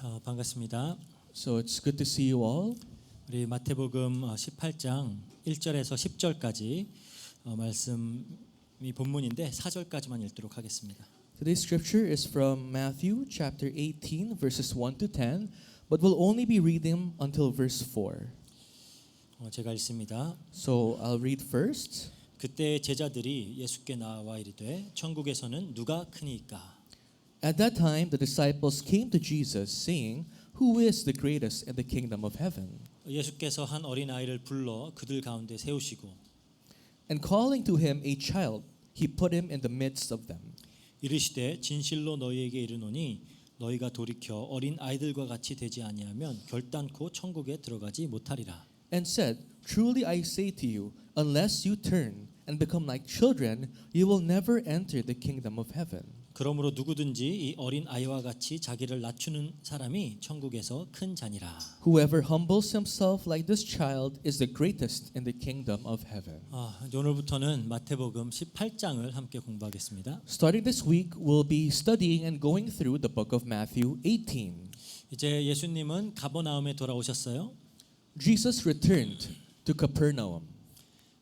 반갑습니다. So it's good to see you all. 우리 마태복음 18장 1절에서 10절까지 말씀이 본문인데 4절까지만 읽도록 하겠습니다. Today's scripture is from Matthew chapter 18 verses 1 to 10, but we'll only be reading until verse 4. 제가 읽습니다. So I'll read first. 그때 제자들이 예수께 나와 이르되 천국에서는 누가 크니까? At that time the disciples came to Jesus saying, "Who is the greatest in the kingdom of heaven?" 예수께서 한 어린 아이를 불러 그들 가운데 세우시고 And calling to him a child, he put him in the midst of them. 이르시되 진실로 너희에게 이르노니 너희가 돌이켜 어린 아이들과 같이 되지 아니하면 결단코 천국에 들어가지 못하리라. And said, "Truly I say to you, unless you turn and become like children, you will never enter the kingdom of heaven." 그러므로 누구든지 이 어린 아이와 같이 자기를 낮추는 사람이 천국에서 큰 자니라. Whoever humbles himself like this child is the greatest in the kingdom of heaven. 오늘부터는 마태복음 18장을 함께 공부하겠습니다. Starting this week, we'll be studying and going through the book of Matthew 18. 이제 예수님은 가버나움에 돌아오셨어요. Jesus returned to Capernaum.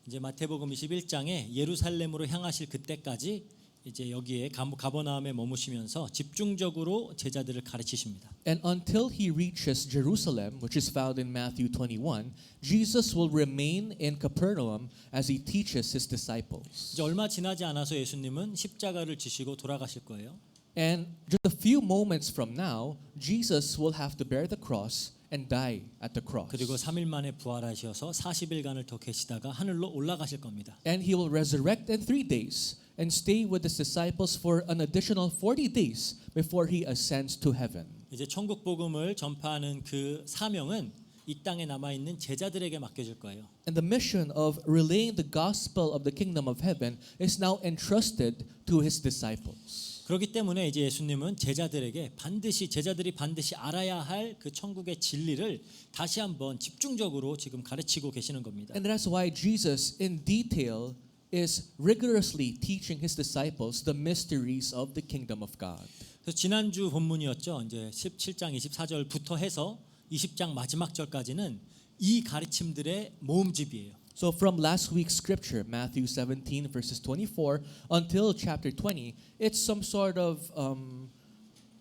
이제 마태복음 21장에 예루살렘으로 향하실 그때까지 이제 여기에 가버나움에 머무시면서 집중적으로 제자들을 가르치십니다. And until he reaches Jerusalem, which is found in Matthew 21, Jesus will remain in Capernaum as he teaches his disciples. 이제 얼마 지나지 않아서 예수님은 십자가를 지시고 돌아가실 거예요. And just a few moments from now, Jesus will have to bear the cross and die at the cross. 그리고 3일 만에 부활하셔서 40일간을 더 계시다가 하늘로 올라가실 겁니다. And he will resurrect in 3 days and stay with his disciples for an additional 40 days before he ascends to heaven. 이제 천국 복음을 전파하는 그 사명은 이 땅에 남아 있는 제자들에게 맡겨질 거예요. And the mission of relaying the gospel of the kingdom of heaven is now entrusted to his disciples. 그렇기 때문에 이제 예수님은 제자들이 반드시 알아야 할 그 천국의 진리를 다시 한번 집중적으로 지금 가르치고 계시는 겁니다. And that's why Jesus in detail is rigorously teaching his disciples the mysteries of the kingdom of God. 그래서 지난주 본문이었죠. 이제 17장 24절부터 해서 20장 마지막 절까지는 이 가르침들의 모음집이에요. So from last week's scripture, Matthew 17 verses 24 until chapter 20, it's some sort of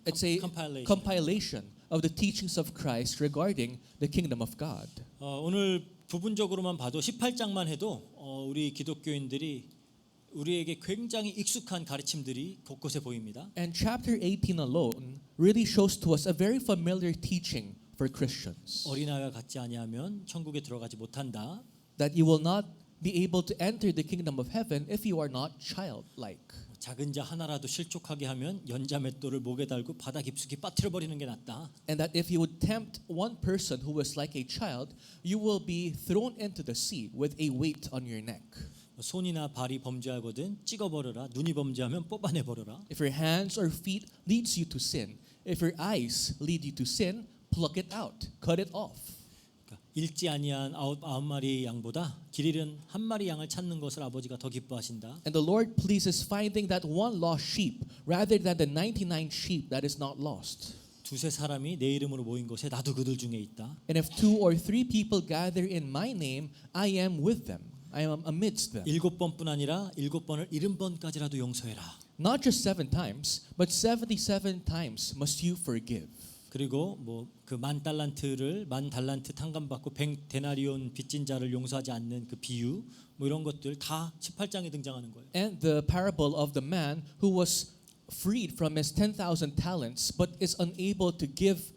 it's a compilation of the teachings of Christ regarding the kingdom of God. 오늘 부분적으로만 봐도 18장만 해도 우리 기독교인들이 우리에게 굉장히 익숙한 가르침들이 곳곳에 보입니다. And chapter 18 alone really shows to us a very familiar teaching for Christians. 어린아이와 같지 아니하면 천국에 들어가지 못한다. That you will not be able to enter the kingdom of heaven if you are not childlike. 작은 자 하나라도 실족하게 하면 연자맷돌을 목에 달고 바다 깊숙이 빠뜨려 버리는 게 낫다. And that if you would tempt one person who was like a child, you will be thrown into the sea with a weight on your neck. 손이나 발이 범죄하거든 찍어 버려라. 눈이 범죄하면 뽑아내 버려라. If your hands or feet leads you to sin, if your eyes lead you to sin, pluck it out, cut it off. 잃지 아니한 아홉 마리 양보다 길 잃은 한 마리 양을 찾는 것을 아버지가 더 기뻐하신다. And the Lord pleases finding that one lost sheep rather than the 99 sheep that is not lost. 두세 사람이 내 이름으로 모인 곳에 나도 그들 중에 있다. And if 2 or 3 people gather in my name, I am with them. I am amidst them. 7번뿐 아니라 7번을 70번까지라도 용서해라. Not just 7 times, but 77 times must you forgive. 그리고 그 만 달란트 탕감받고 100데나리온 빚진 자를 용서하지 않는 그 비유 이런 것들 다 18장에 등장하는 거예요. And the parable of the man who was freed from his 10,000 talents but is unable to give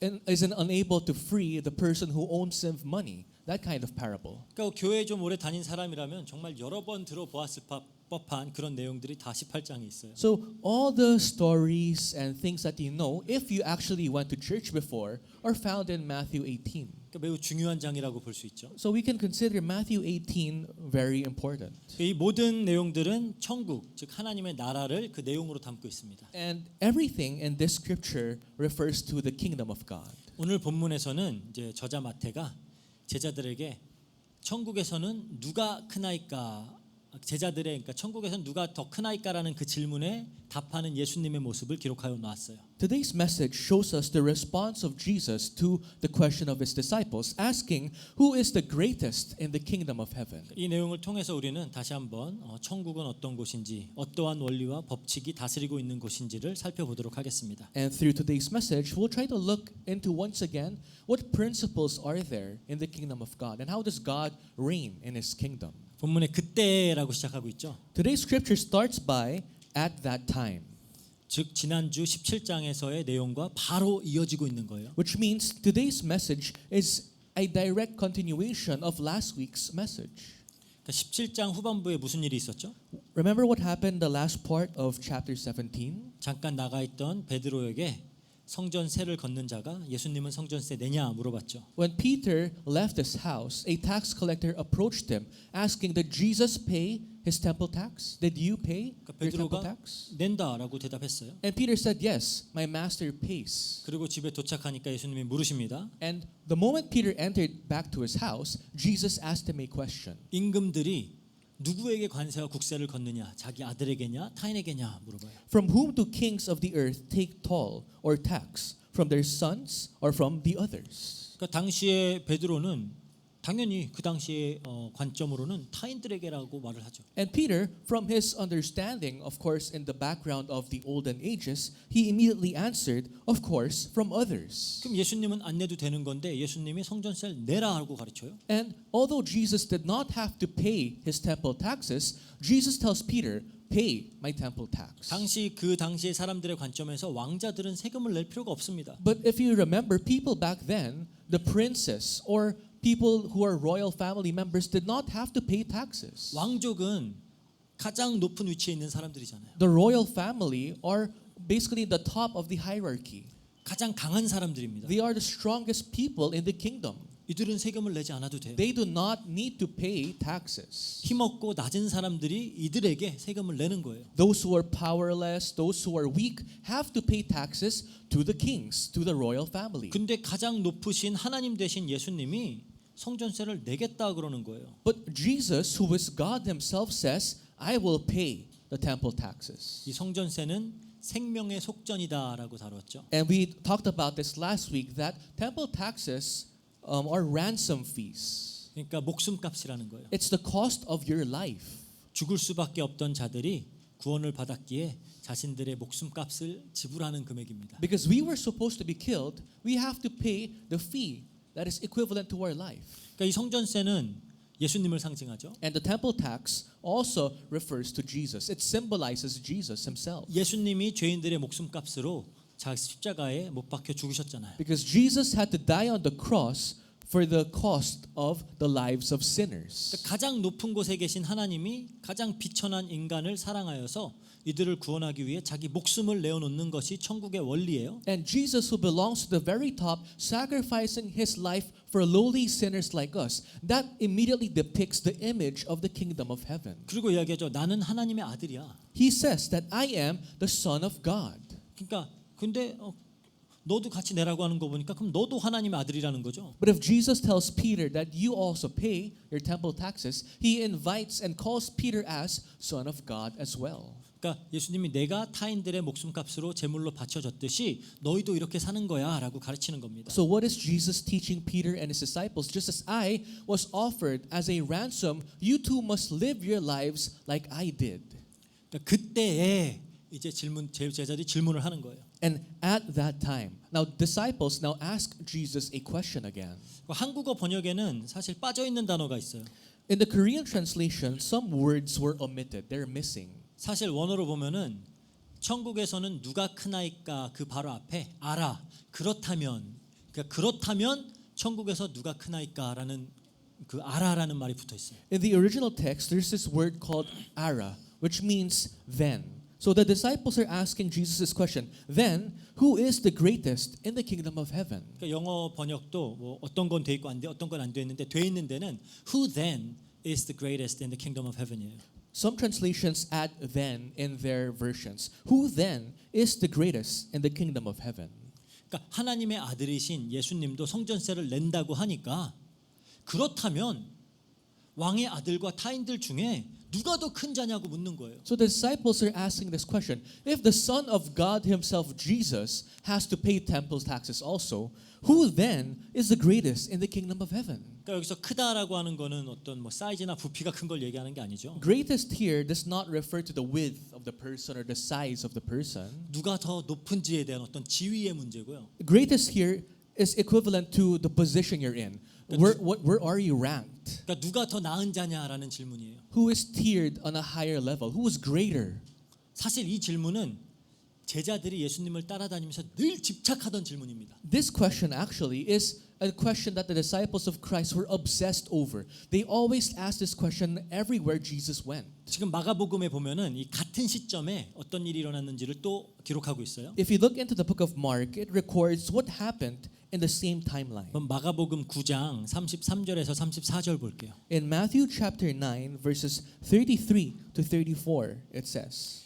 and is unable to free the person who owns him money. That kind of parable. 그러니까 교회에 좀 오래 다닌 사람이라면 정말 여러 번 들어보았을 법한 그런 내용들이 다 18장에 있어요. So all the stories and things that you know, if you actually went to church before, are found in Matthew 18. 그러니까 매우 중요한 장이라고 볼 수 있죠. So we can consider Matthew 18 very important. 이 모든 내용들은 천국, 즉 하나님의 나라를 그 내용으로 담고 있습니다. And everything in this scripture refers to the kingdom of God. 오늘 본문에서는 이제 저자 마태가 제자들에게 천국에서는 누가 크나이까 제자들의 그러니까 천국에서 누가 더 크나이까라는 그 질문에 답하는 예수님의 모습을 기록하여 놓았어요. Today's message shows us the response of Jesus to the question of his disciples, asking, "Who is the greatest in the kingdom of heaven?" 이 내용을 통해서 우리는 다시 한번 천국은 어떤 곳인지, 어떠한 원리와 법칙이 다스리고 있는 곳인지를 살펴보도록 하겠습니다. And through today's message, we'll try to look into once again what principles are there in the kingdom of God and how does God reign in his kingdom. 본문에 그때라고 시작하고 있죠. Today's scripture starts by at that time, 즉 지난주 17장에서의 내용과 바로 이어지고 있는 거예요. which means today's message is a direct continuation of last week's message. 그러니까 17장 후반부에 무슨 일이 있었죠? Remember what happened the last part of chapter 17? 잠깐 나가 있던 베드로에게 성전세를 걷는 자가 예수님은 성전세 내냐 물어봤죠. When Peter left his house, a tax collector approached him, asking, "Did Jesus pay his temple tax? Did you pay 그러니까 your temple 베드로가 tax?" 낸다라고 대답했어요. And Peter said, "Yes, my master pays." 그리고 집에 도착하니까 예수님이 물으십니다. And the moment Peter entered back to his house, Jesus asked him a question. 임금들이 누구에게 관세와 국세를 걷느냐? 자기 아들에게냐? 타인에게냐? 물어봐요. From whom do kings of the earth take toll or tax? From their sons or from the others? 그러니까 당시에 베드로는 당연히 그 당시의 관점으로는 타인들에게라고 말을 하죠. And Peter, from his understanding, of course, in the background of the olden ages, he immediately answered, "Of course, from others." 그럼 예수님은 안 내도 되는 건데 예수님이 성전세를 내라 하고 가르쳐요. And although Jesus did not have to pay his temple taxes, Jesus tells Peter, "Pay my temple tax." 그 당시의 사람들의 관점에서 왕자들은 세금을 낼 필요가 없습니다. But if you remember, people back then, the princes or people who are royal family members did not have to pay taxes. 왕족은 가장 높은 위치에 있는 사람들이잖아요. The royal family are basically the top of the hierarchy. 가장 강한 사람들입니다. They are the strongest people in the kingdom. 이들은 세금을 내지 않아도 돼요. They do not need to pay taxes. 힘없고 낮은 사람들이 이들에게 세금을 내는 거예요. Those who are powerless, those who are weak, have to pay taxes to the kings, to the royal family. 근데 가장 높으신 하나님 되신 예수님이 성전세를 내겠다 그러는 거예요. But Jesus, who is God himself, says, "I will pay the temple taxes." 이 성전세는 생명의 속전이다라고 다뤘죠. And we talked about this last week, that temple taxes are ransom fees. 그러니까 목숨값이라는 거예요. It's the cost of your life. 죽을 수밖에 없던 자들이 구원을 받았기에 자신들의 목숨값을 지불하는 금액입니다. Because we were supposed to be killed, we have to pay the fee that is equivalent to our life. 그러니까 이 성전세는 예수님을 상징하죠. And the temple tax also refers to Jesus. It symbolizes Jesus himself. 예수님이 죄인들의 목숨값으로 십자가에 못 박혀 죽으셨잖아요. Because Jesus had to die on the cross for the cost of the lives of sinners. 그러니까 가장 높은 곳에 계신 하나님이 가장 비천한 인간을 사랑하여서 이들을 구원하기 위해 자기 목숨을 내어놓는 것이 천국의 원리예요. And Jesus, who belongs to the very top, sacrificing his life for lowly sinners like us, that immediately depicts the image of the kingdom of heaven. 그리고 이야기하죠. 나는 하나님의 아들이야. He says that I am the Son of God. 그러니까 근데 너도 같이 내라고 하는 거 보니까 그럼 너도 하나님의 아들이라는 거죠. But if Jesus tells Peter that you also pay your temple taxes, he invites and calls Peter as Son of God as well. 그러니까 예수님이 내가 타인들의 목숨값으로 제물로 바쳐졌듯이 너희도 이렇게 사는 거야라고 가르치는 겁니다. So what is Jesus teaching Peter and his disciples? Just as I was offered as a ransom, you too must live your lives like I did. 그러니까 그때에 이제 제자들이 질문을 하는 거예요. And at that time, now disciples now ask Jesus a question again. 한국어 번역에는 사실 빠져 있는 단어가 있어요. In the Korean translation, some words were omitted. They're missing. 사실 원어로 보면은 천국에서는 누가 크나이까 그 바로 앞에 알아. 그렇다면 천국에서 누가 크나이까라는 그 알아라는 말이 붙어 있어요. In the original text, there's this word called ara, which means then. So the disciples are asking Jesus this question, then who is the greatest in the kingdom of heaven? 그러니까 영어 번역도 뭐 어떤 건 돼 있고 안 돼, 어떤 건 안 돼 있는데 돼 있는 데는 who then is the greatest in the kingdom of heaven이에요. Some translations add then in their versions. Who then is the greatest in the kingdom of heaven? 그러니까 하나님의 아들이신 예수님도 성전세를 낸다고 하니까 그렇다면 왕의 아들과 타인들 중에 누가 더 큰 자냐고 묻는 거예요. So the disciples are asking this question. If the Son of God himself, Jesus, has to pay temple taxes also, who then is the greatest in the kingdom of heaven? 그러니까 여기서 크다라고 하는 거는 어떤 뭐 사이즈나 부피가 큰 걸 얘기하는 게 아니죠. Greatest here does not refer to the width of the person or the size of the person. 누가 더 높은지에 대한 어떤 지위의 문제고요. Greatest here is equivalent to the position you're in. Where are you ranked? 그러니까 누가 더 나은 자냐라는 질문이에요. Who is tiered on a higher level? Who is greater? 사실 이 질문은 제자들이 예수님을 따라다니면서 늘 집착하던 질문입니다. This question actually is a question that the disciples of Christ were obsessed over. They always asked this question everywhere Jesus went. 지금 마가복음에 보면은 이 같은 시점에 어떤 일이 일어났는지를 또 기록하고 있어요. If you look into the book of Mark, it records what happened in the same timeline. 그럼 마가복음 9장 33절에서 34절 볼게요. In Matthew chapter 9 verses 33 to 34 it says.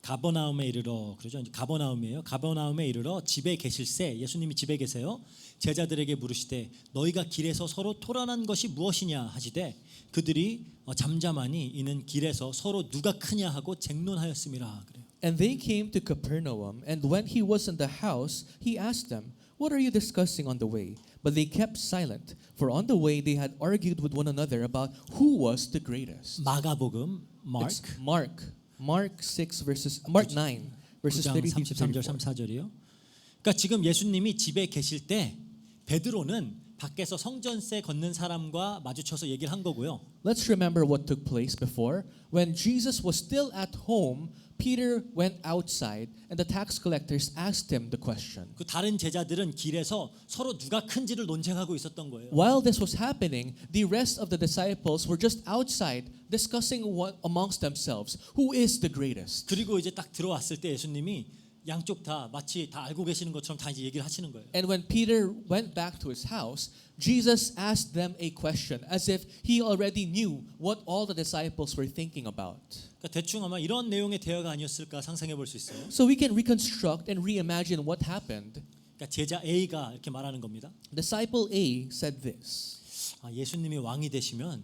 가버나움에 이르러 그러죠. 이제 가버나움이에요. 가버나움에 이르러 집에 계실새 예수님이 집에 계세요. 제자들에게 물으시되 너희가 길에서 서로 토론한 것이 무엇이냐 하시되 그들이 잠잠하니 이는 길에서 서로 누가 크냐 하고 쟁론하였음이라 그래요. And they came to Capernaum, and when he was in the house, he asked them, "What are you discussing on the way?" But they kept silent, for on the way they had argued with one another about who was the greatest. 마가복음 It's Mark Mark 9 verses 9장 33 to 33절 34. 34절이요. 그러니까 지금 예수님이 집에 계실 때 베드로는 밖에서 성전세 걷는 사람과 마주쳐서 얘기를 한 거고요. Let's remember what took place before. When Jesus was still at home, Peter went outside and the tax collectors asked him the question. 그 다른 제자들은 길에서 서로 누가 큰지를 논쟁하고 있었던 거예요. While this was happening, the rest of the disciples were just outside discussing what amongst themselves, who is the greatest. 그리고 이제 딱 들어왔을 때 예수님이 양쪽 다 마치 다 알고 계시는 것처럼 다 이제 얘기를 하시는 거예요. And when Peter went back to his house, Jesus asked them a question as if he already knew what all the disciples were thinking about. 그러니까 대충 아마 이런 내용의 대화가 아니었을까 상상해 볼 수 있어요. So we can reconstruct and reimagine what happened. 그러니까 제자 A가 이렇게 말하는 겁니다. Disciple A said this. 예수님이 왕이 되시면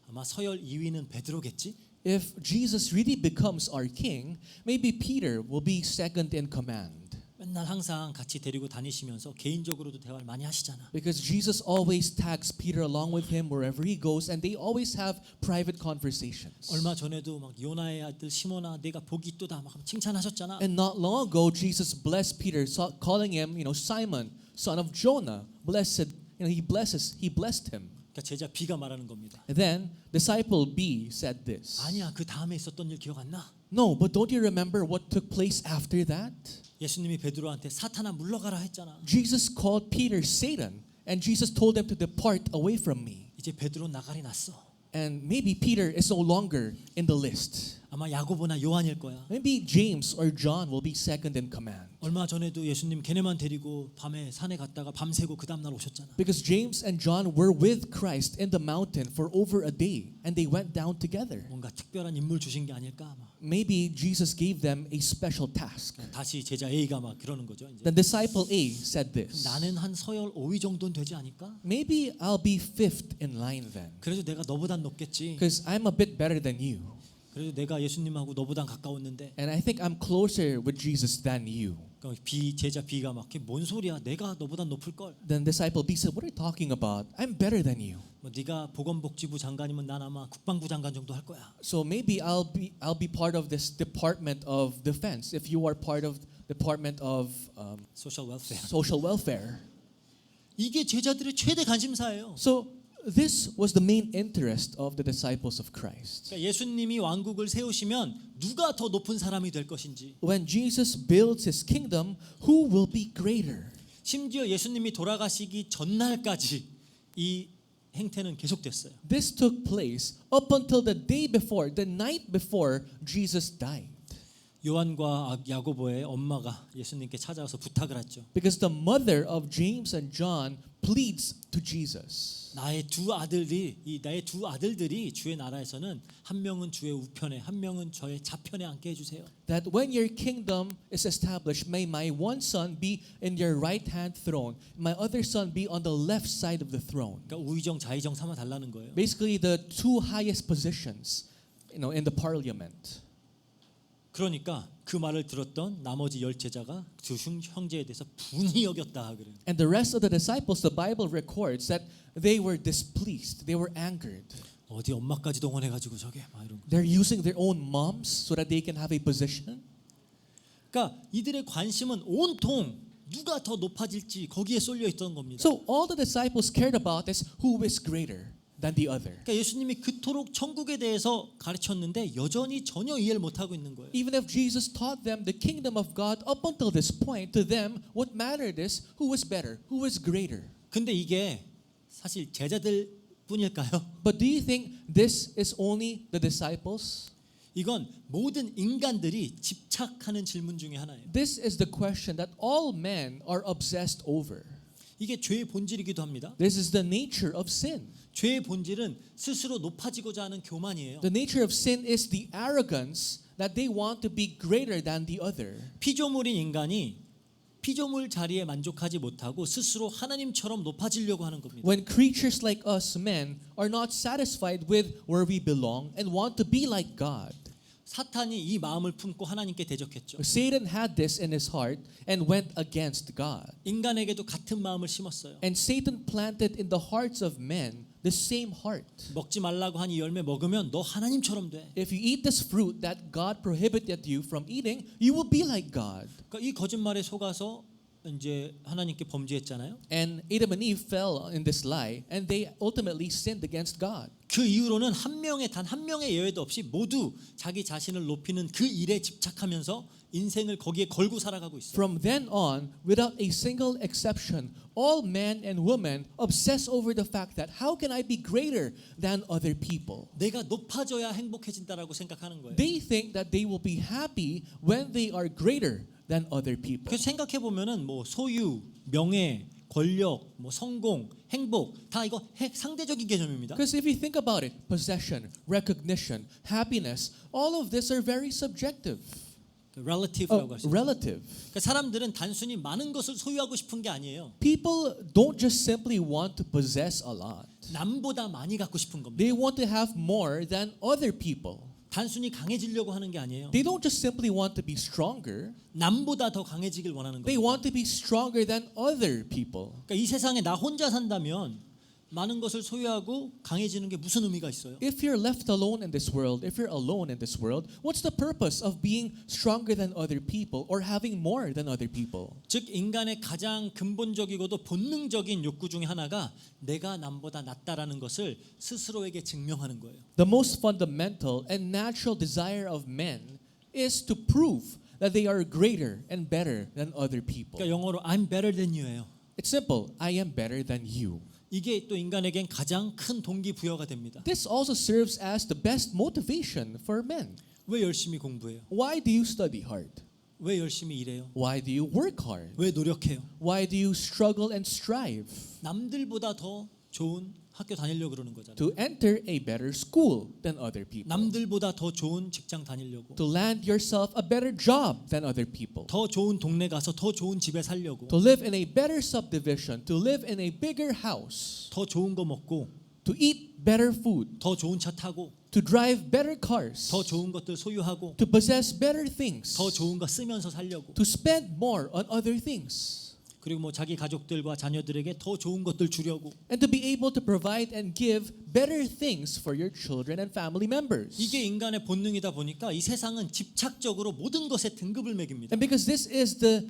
아마 서열 2위는 베드로겠지? If Jesus really becomes our king, maybe Peter will be second in command. 맨날 항상 같이 데리고 다니시면서 개인적으로도 대화를 많이 하시잖아. Because Jesus always tags Peter along with him wherever he goes, and they always have private conversations. 얼마 전에도 막 요나의 아들 시몬아 내가 복이 있도다 막 칭찬하셨잖아. And not long ago, Jesus blessed Peter, calling him, Simon, son of Jonah. Blessed, he blessed him. 그러니까 제자 B가 말하는 겁니다. And then disciple B said this. 아니야 그 다음에 있었던 일 기억 안 나? No, but don't you remember what took place after that? 예수님이 베드로한테 사탄아 물러가라 했잖아. Jesus called Peter Satan, and Jesus told him to depart away from me. 이제 베드로 나가리 났어. And maybe Peter is no longer in the list. 아마 야고보나 요한일 거야. Maybe James or John will be second in command. 얼마 전에도 예수님 걔네만 데리고 밤에 산에 갔다가 밤새고 그 다음 날 오셨잖아. Because James and John were with Christ in the mountain for over a day, and they went down together. 뭔가 특별한 인물 주신 게 아닐까 아마. Maybe Jesus gave them a special task. 다시 제자 A가 막 그러는 거죠. 이제. The disciple A said this. 나는 한 서열 5위 정도는 되지 않을까? Maybe I'll be fifth in line then. 그래도 내가 너보단 높겠지. Because I'm a bit better than you. 그래도 내가 예수님하고 너보단 가까웠는데. And I think I'm closer with Jesus than you. 그러니까 제자 B가 막 뭔 소리야? 내가 너보단 높을 걸. Then disciple B said, "What are you talking about? I'm better than you." 뭐 네가 보건복지부 장관이면 난 아마 국방부 장관 정도 할 거야. So maybe I'll be part of this Department of Defense if you are part of Department of 소셜 웰페어. Social Welfare. 이게 제자들의 최대 관심사예요. So this was the main interest of the disciples of Christ. 그러니까 예수님이 왕국을 세우시면 누가 더 높은 사람이 될 것인지. When Jesus builds his kingdom, who will be greater? 심지어 예수님이 돌아가시기 전날까지 이 행태는 계속됐어요. This took place up until the day before, the night before Jesus died. 요한과 야고보의 엄마가 예수님께 찾아와서 부탁을 하죠. Because the mother of James and John pleads to Jesus. 나의 두 아들들이 주의 나라에서는 한 명은 주의 우편에 한 명은 저의 좌편에 앉게 해주세요. That when your kingdom is established, may my one son be in your right hand throne, my other son be on the left side of the throne. 그러니까 우의정 좌의정 삼아 달라는 거예요. Basically, the two highest positions, in the parliament. 그러니까 그 말을 들었던 나머지 10 제자가 두 형제에 대해서 분이 여겼다 그래요. And the rest of the disciples, the Bible records that they were displeased, they were angered. 어디 엄마까지 동원해가지고 저게 막 이런 거. They're using their own moms so that they can have a position. 그러니까 이들의 관심은 온통 누가 더 높아질지 거기에 쏠려 있던 겁니다. So all the disciples cared about is who is greater than the other. 그러니까 예수님이 그토록 천국에 대해서 가르쳤는데 여전히 전혀 이해를 못하고 있는 거예요. Even if Jesus taught them the kingdom of God up until this point, to them what mattered is who is better, who is greater. 근데 이게 사실 제자들 뿐일까요? But do you think this is only the disciples? 이건 모든 인간들이 집착하는 질문 중에 하나예요. This is the question that all men are obsessed over. 이게 죄의 본질이기도 합니다. This is the nature of sin. 죄의 본질은 스스로 높아지고자 하는 교만이에요. The nature of sin is the arrogance that they want to be greater than the other. 피조물인 인간이 피조물 자리에 만족하지 못하고 스스로 하나님처럼 높아지려고 하는 겁니다. When creatures like us men are not satisfied with where we belong and want to be like God. 사탄이 이 마음을 품고 하나님께 대적했죠. Satan had this in his heart and went against God. 인간에게도 같은 마음을 심었어요. And Satan planted in the hearts of men the same heart. 먹지 말라고 한 이 열매 먹으면 너 하나님처럼 돼. If you eat this fruit that God prohibited you from eating, you will be like God. 그러니까 이 거짓말에 속아서 이제 하나님께 범죄했잖아요. And Adam and Eve fell in this lie, and they ultimately sinned against God. 그 이후로는 단 한 명의 예외도 없이 모두 자기 자신을 높이는 그 일에 집착하면서 인생을 거기에 걸고 살아가고 있어요. From then on, without a single exception, all men and women obsess over the fact that how can I be greater than other people? 내가 높아져야 행복해진다라고 생각하는 거예요. They think that they will be happy when they are greater than other people. 그래서 생각해 보면은 뭐 소유, 명예, 권력, 뭐 성공, 행복 다 이거 상대적인 개념입니다. Because if you think about it, possession, recognition, happiness, all of this are very subjective. relative라고 할 수 있어요. Relative. 그러니까 사람들은 단순히 많은 것을 소유하고 싶은 게 아니에요. People don't just simply want to possess a lot. 남보다 많이 갖고 싶은 겁니다. They want to have more than other people. 단순히 강해지려고 하는 게 아니에요. They don't just simply want to be stronger. 남보다 더 강해지길 원하는 They 거예요. want to be stronger than other people. 그러니까 이 세상에 나 혼자 산다면 많은 것을 소유하고 강해지는 게 무슨 의미가 있어요? If you're left alone in this world, if you're alone in this world, what's the purpose of being stronger than other people or having more than other people? 즉 인간의 가장 근본적이고도 본능적인 욕구 중에 하나가 내가 남보다 낫다라는 것을 스스로에게 증명하는 거예요. The most fundamental and natural desire of men is to prove that they are greater and better than other people. 그러니까 영어로 I'm better than you예요. It's simple. I am better than you. 이게 또 인간에겐 가장 큰 동기부여가 됩니다. This also serves as the best motivation for men. 왜 열심히 공부해요? Why do you study hard? 왜 열심히 일해요? Why do you work hard? 왜 노력해요? Why do you struggle and strive 남들보다 더 좋은 학교 다니려고 그러는 거잖아요. to enter a better school than other people? 남들보다 더 좋은 직장 다니려고. To land yourself a better job than other people? 더 좋은 동네 가서 더 좋은 집에 살려고. To live in a better subdivision? To live in a bigger house? 더 좋은 거 먹고. To eat better food? 더 좋은 차 타고. To drive better cars? 더 좋은 것들 소유하고. To possess better things? 더 좋은 거 쓰면서 살려고. To spend more on other things? 그리고 뭐 자기 가족들과 자녀들에게 더 좋은 것들 주려고. And to be able to provide and give better things for your children and family members. 이게 인간의 본능이다 보니까 이 세상은 집착적으로 모든 것에 등급을 매깁니다. And because this is the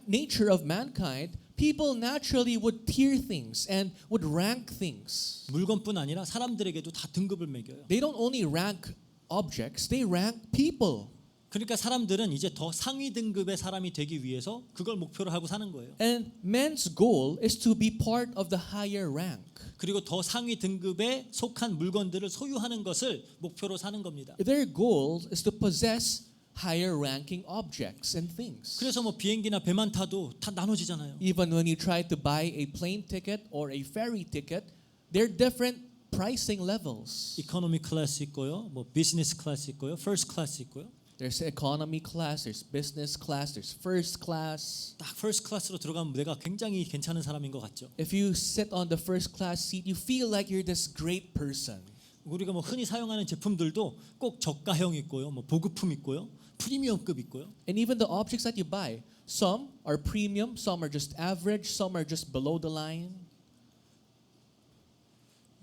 nature of mankind, people naturally would tier things and would rank things. 물건뿐 아니라 사람들에게도 다 등급을 매겨요. They don't only rank objects, they rank people. 그러니까 사람들은 이제 더 상위 등급의 사람이 되기 위해서 그걸 목표로 하고 사는 거예요. And man's goal is to be part of the higher rank. 그리고 더 상위 등급에 속한 물건들을 소유하는 것을 목표로 사는 겁니다. Their goal is to possess higher ranking objects and things. 그래서 뭐 비행기나 배만 타도 다 나눠지잖아요. Even when you try to buy a plane ticket or a ferry ticket, they're different pricing levels. 이코노미 클래스 있고요. 뭐 비즈니스 클래스 있고요. 퍼스트 클래스 있고요. There's economy class, there's business class, there's first class. 딱 퍼스트 클래스로 들어가면 내가 굉장히 괜찮은 사람인 것 같죠. If you sit on the first class seat, you feel like you're this great person. 우리가 뭐 흔히 사용하는 제품들도 꼭 저가형 있고요. 뭐 보급품 있고요. 프리미엄급 있고요. And even the objects that you buy, some are premium, some are just average, some are just below the line.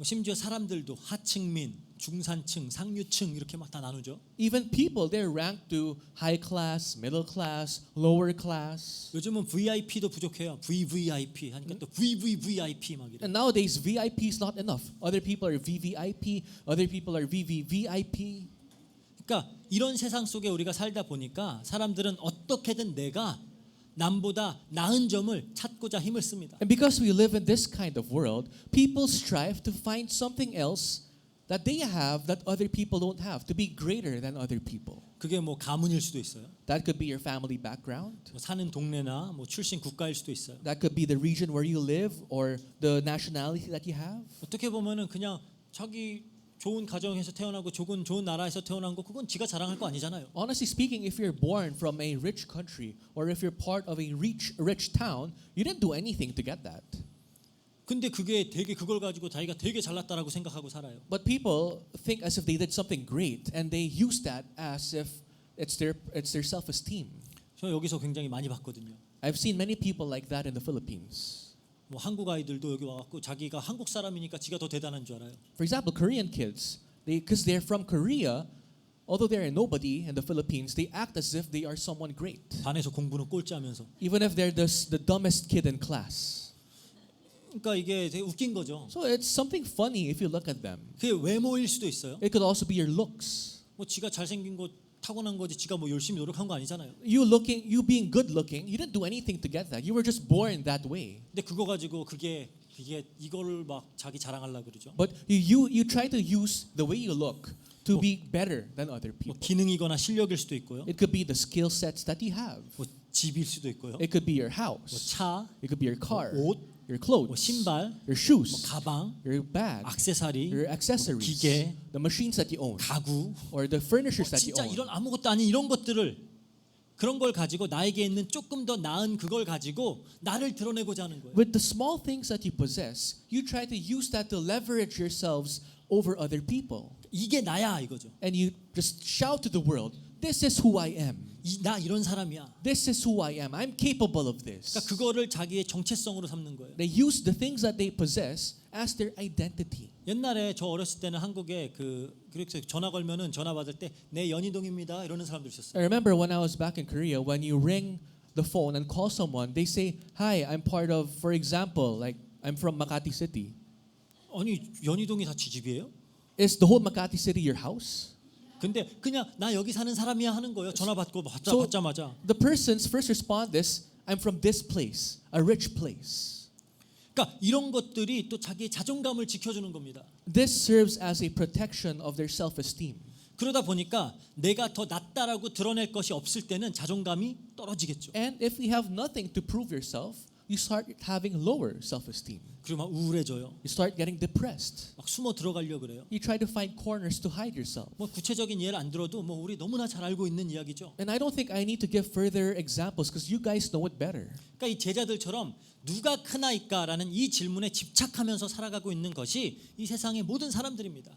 심지어 사람들도 하층민, 중산층, 상류층 이렇게 막 다 나누죠. Even people, they're ranked to high class, middle class, lower class. 요즘은 VIP도 부족해요. VVIP 하니까 또 VVVIP 막 이래. And nowadays, VIP is not enough. Other people are VVIP, other people are VVVIP. 그러니까 이런 세상 속에 우리가 살다 보니까 사람들은 어떻게든 내가 남보다 나은 점을 찾고자 힘을 씁니다. And because we live in this kind of world, people strive to find something else that they have that other people don't have, to be greater than other people. 그게 뭐 가문일 수도 있어요. That could be your family background. 뭐 사는 동네나 뭐 출신 국가일 수도 있어요. That could be the region where you live or the nationality that you have. 어떻게 보면은 그냥 자기 좋은 가정에서 태어나고 좋은 나라에서 태어난 거 그건 지가 자랑할 거 아니잖아요. Honestly speaking, if you're born from a rich country or if you're part of a rich town, you didn't do anything to get that. 근데 그게 되게 그걸 가지고 자기가 되게 잘났다라고 생각하고 살아요. But people think as if they did something great and they use that as if it's their self-esteem. 저 여기서 굉장히 많이 봤거든요. I've seen many people like that in the Philippines. 뭐 한국 아이들도 여기 와갖고 자기가 한국 사람이니까 지가 더 대단한 줄 알아요. For example, Korean kids, because they're from Korea, although they're nobody in the Philippines, they act as if they are someone great. 반에서 공부는 꼴찌하면서. Even if they're the dumbest kid in class. 그러니까 이게 되게 웃긴 거죠. So it's something funny if you look at them. 그게 외모일 수도 있어요. It could also be your looks. 뭐 지가 잘생긴 거 타고난 거지 지가 뭐 열심히 노력한 거 아니잖아요. You being good looking, you didn't do anything to get that. You were just born that way. 근데 그거 가지고 그게 이거를 막 자기 자랑하려고 그러죠. But you try to use the way you look to be better than other 뭐 people. 기능이거나 실력일 수도 있고요. It could be the skill sets that you have. 뭐 집일 수도 있고요. It could be your 뭐 house. 차, It could be your car, 옷, your 뭐 clothes, 신발, your 뭐 shoes, 가방, your bag, 액세서리, your accessories, 기계, the machines that you own, 가구. or the furnitures that you 진짜 own. 이런 아무것도 아닌 이런 것들을 그런 걸 가지고 나에게 있는 조금 더 나은 그걸 가지고 나를 드러내고자 하는 거예요. With the small things that you possess, you try to use that to leverage yourselves over other people. 이게 나야 이거죠. And you just shout to the world, this is who I am. 나 이런 사람이야. This is who I am. I'm capable of this. 그러니까 그거를 자기의 정체성으로 삼는 거예요. They use the things that they possess as their identity. 옛날에 저 어렸을 때는 한국에 그렇게 전화 걸면은 전화 받을 때 내 연희동입니다 이러는 사람들 있었어요. I remember when I was back in Korea, when you ring the phone and call someone, they say, "Hi, I'm part of, for example, like I'm from Makati City." 아니 연희동이 다 지집이에요? Is the whole Makati City your house? 근데 그냥 나 여기 사는 사람이야 하는 거예요. 전화 받고 So- 받자마자. The person's first response is, "I'm from this place, a rich place." 그러니까 이런 것들이 또 자기의 자존감을 지켜주는 겁니다. This serves as a protection of their self-esteem. 그러다 보니까 내가 더 낫다라고 드러낼 것이 없을 때는 자존감이 떨어지겠죠. And if you have nothing to prove yourself, you start having lower self-esteem. 그리고 막 우울해져요. You start getting depressed. 막 숨어 들어가려 그래요. You try to find corners to hide yourself. 뭐 구체적인 예를 안 들어도 뭐 우리 너무나 잘 알고 있는 이야기죠. And I don't think I need to give further examples because you guys know it better. 그러니까 이 제자들처럼 누가 크나이까라는 이 질문에 집착하면서 살아가고 있는 것이 이 세상의 모든 사람들입니다.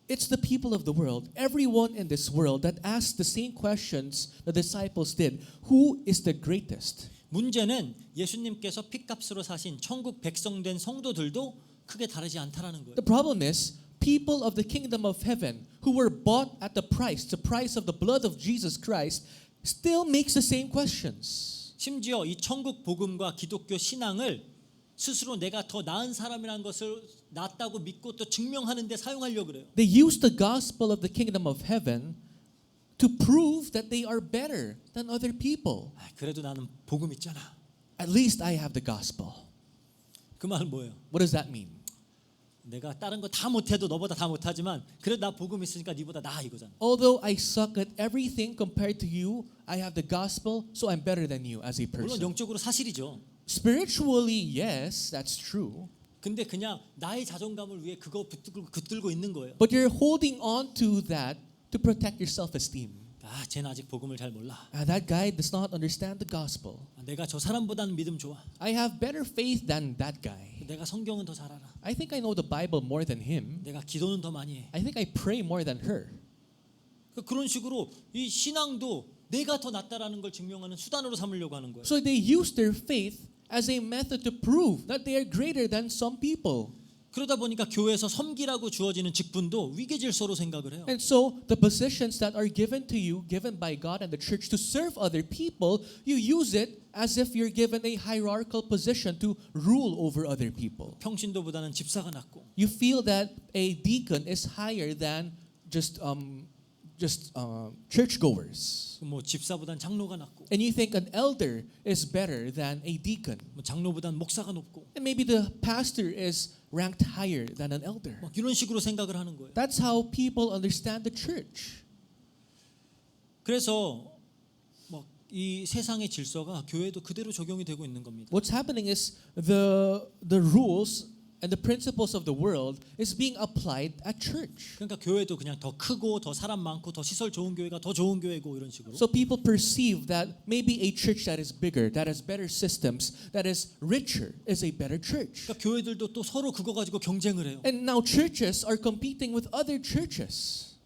It's the people of the world, everyone in this world that asks the same questions the disciples did. Who is the greatest? 문제는 예수님께서 핏값으로 사신 천국 백성된 성도들도 크게 다르지 않다라는 거예요. The problem is people of the kingdom of heaven who were bought at the price of the blood of Jesus Christ still makes the same questions. 심지어 이 천국 복음과 기독교 신앙을 스스로 내가 더 나은 사람이라는 것을 낫다고 믿고 또 증명하는 데 사용하려고 그래요. They use the gospel of the kingdom of heaven to prove that they are better than other people. 아, 그래도 나는 복음 있잖아. At least I have the gospel. 그 말은 뭐예요? What does that mean? 내가 다른 거 다 못해도 너보다 다 못하지만 그래도 나 복음 있으니까 네보다 나아 이거잖아. Although I suck at everything compared to you, I have the gospel, so I'm better than you as a 물론 person. 영적으로 사실이죠. Spiritually, yes, that's true. 근데 그냥 나의 자존감을 위해 그거 붙들고 있는 거예요. But you're holding on to that to protect your self-esteem. 아, 쟤는 아직 복음을 잘 몰라. That guy does not understand the gospel. 내가 저 사람보다는 믿음 좋아. I have better faith than that guy. 내가 성경은 더 잘 알아. I think I know the Bible more than him. 내가 기도는 더 많이 해. I think I pray more than her. 그런 식으로 이 신앙도 내가 더 낫다라는 걸 증명하는 수단으로 삼으려고 하는 거예요. So they use their faith as a method to prove that they are greater than some people. 그러다 보니까 교회에서 섬기라고 주어지는 직분도 위계 질서로 생각을 해요. And so the positions that are given to you, given by God and the church to serve other people, you use it as if you're given a hierarchical position to rule over other people. 평신도보다는 집사가 낫고 You feel that a deacon is higher than just churchgoers. 뭐 집사보다는 장로가 낫고 And you think an elder is better than a deacon. 뭐 장로보다는 목사가 높고 And maybe the pastor is ranked higher than an elder. 막 이런 식으로 생각을 하는 거예요. That's how people understand the church. 그래서 뭐 이 세상의 질서가 교회도 그대로 적용이 되고 있는 겁니다. What's happening is the rules and the principles of the world is being applied at church. 그러니까 교회도 그냥 더 크고 더 사람 많고 더 시설 좋은 교회가 더 좋은 교회고 이런 식으로. So people perceive that maybe a church that is bigger, that has better systems, that is richer is a better church. 그러니까 교회들도 또 서로 그거 가지고 경쟁을 해요. And now churches are competing with other churches.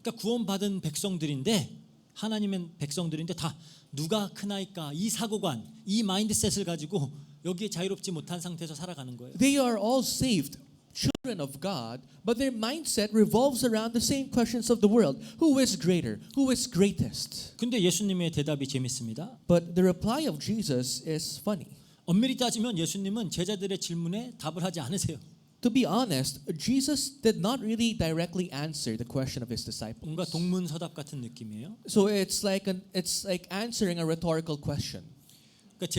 그러니까 구원받은 백성들인데 하나님의 백성들인데 다 누가 크나이까 이 사고관, 이 마인드셋을 가지고 여기에 자유롭지 못한 상태에서 살아가는 거예요. They are all saved children of God, but their mindset revolves around the same questions of the world. Who is greater? Who is greatest? 근데 예수님의 대답이 재밌습니다. But the reply of Jesus is funny. 엄밀히 따지면 예수님은 제자들의 질문에 답을 하지 않으세요. To be honest, Jesus did not really directly answer the question of his disciples. 뭔가 동문서답 같은 느낌이에요. So it's like answering a rhetorical question. 그러니까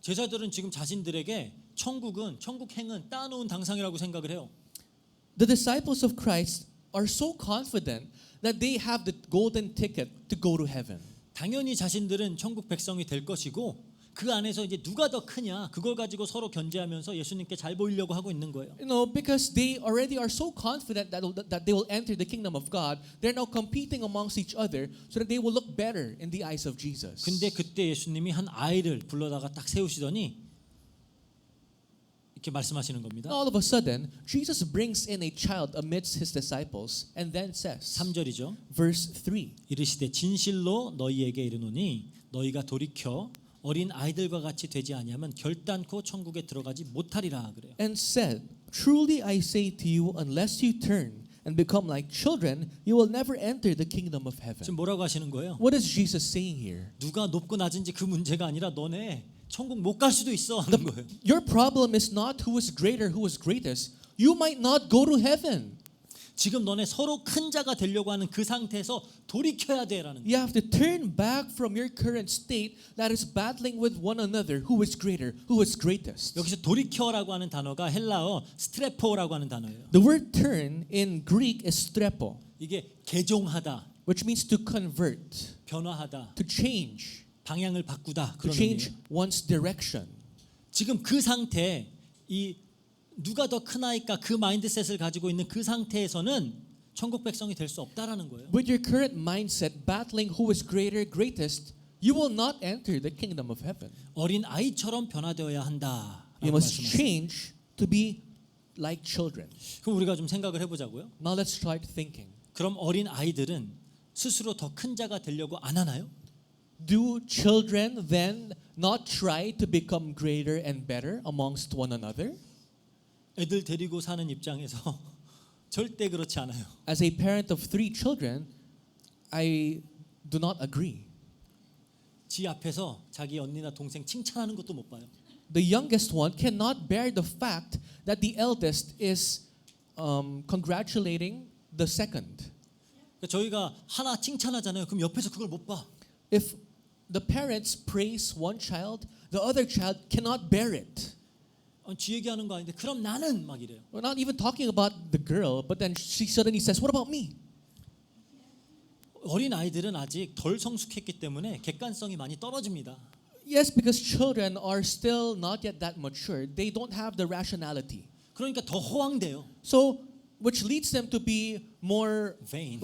제자들은 지금 자신들에게 천국행은 따놓은 당상이라고 생각을 해요. The disciples of Christ are so confident that they have the golden ticket to go to heaven. 당연히 자신들은 천국 백성이 될 것이고 그 안에서 이제 누가 더 크냐 그걸 가지고 서로 견제하면서 예수님께 잘 보이려고 하고 있는 거예요. You know, because they already are so confident that they will enter the kingdom of God, they're now competing amongst each other so that they will look better in the eyes of Jesus. 근데 그때 예수님이 한 아이를 불러다가 딱 세우시더니 이렇게 말씀하시는 겁니다. All of a sudden, Jesus brings in a child amidst his disciples and then says, 3절이죠. verse 3, 이르시되 진실로 너희에게 이르노니 너희가 돌이켜 어린 아이들과 같이 되지 아니하면 결단코 천국에 들어가지 못하리라 그래요. and said, Truly I say to you, unless you turn and become like children, you will never enter the kingdom of heaven. 지금 뭐라고 하시는 거예요? What is Jesus saying here? 누가 높고 낮은지 그 문제가 아니라 너네 천국 못 갈 수도 있어 하는 거예요. Your problem is not who is greater, who is greatest. You might not go to heaven. 지금 너네 서로 큰 자가 되려고 하는 그 상태에서 돌이켜야 돼라는 거예요. You have to turn back from your current state that is battling with one another. Who is greater? Who is greatest? 여기서 돌이켜라고 하는 단어가 헬라어 스트레포라고 하는 단어예요. The word turn in Greek is strepo, 이게 개종하다, which means to convert, 변화하다, to change, 방향을 바꾸다 to 그런 change 의미예요. one's direction. 지금 그 상태 이 누가 더 크나이까 그 마인드셋을 가지고 있는 그 상태에서는 천국 백성이 될 수 없다라는 거예요. With your current mindset battling who is greater, greatest, you will not enter the kingdom of heaven. 어린 아이처럼 변화되어야 한다. You must change to be like children. 그럼 우리가 좀 생각을 해보자고요. Now let's start thinking. 그럼 어린 아이들은 스스로 더 큰 자가 되려고 안 하나요? Do children then not try to become greater and better amongst one another? 애들 데리고 사는 입장에서 절대 그렇지 않아요. As a parent of 3 children, I do not agree. 지 앞에서 자기 언니나 동생 칭찬하는 것도 못 봐요. The youngest one cannot bear the fact that the eldest is congratulating the second. 그러니까 저희가 하나 칭찬하잖아요. 그럼 옆에서 그걸 못 봐. If the parents praise one child, the other child cannot bear it. 지 얘기하는 거 아닌데 그럼 나는 막 이래요. We're not even talking about the girl, but then she suddenly says, "What about me?" 어린 아이들은 아직 덜 성숙했기 때문에 객관성이 많이 떨어집니다. Yes, because children are still not yet that mature. They don't have the rationality. 그러니까 더 허황돼요. So, which leads them to be more vain.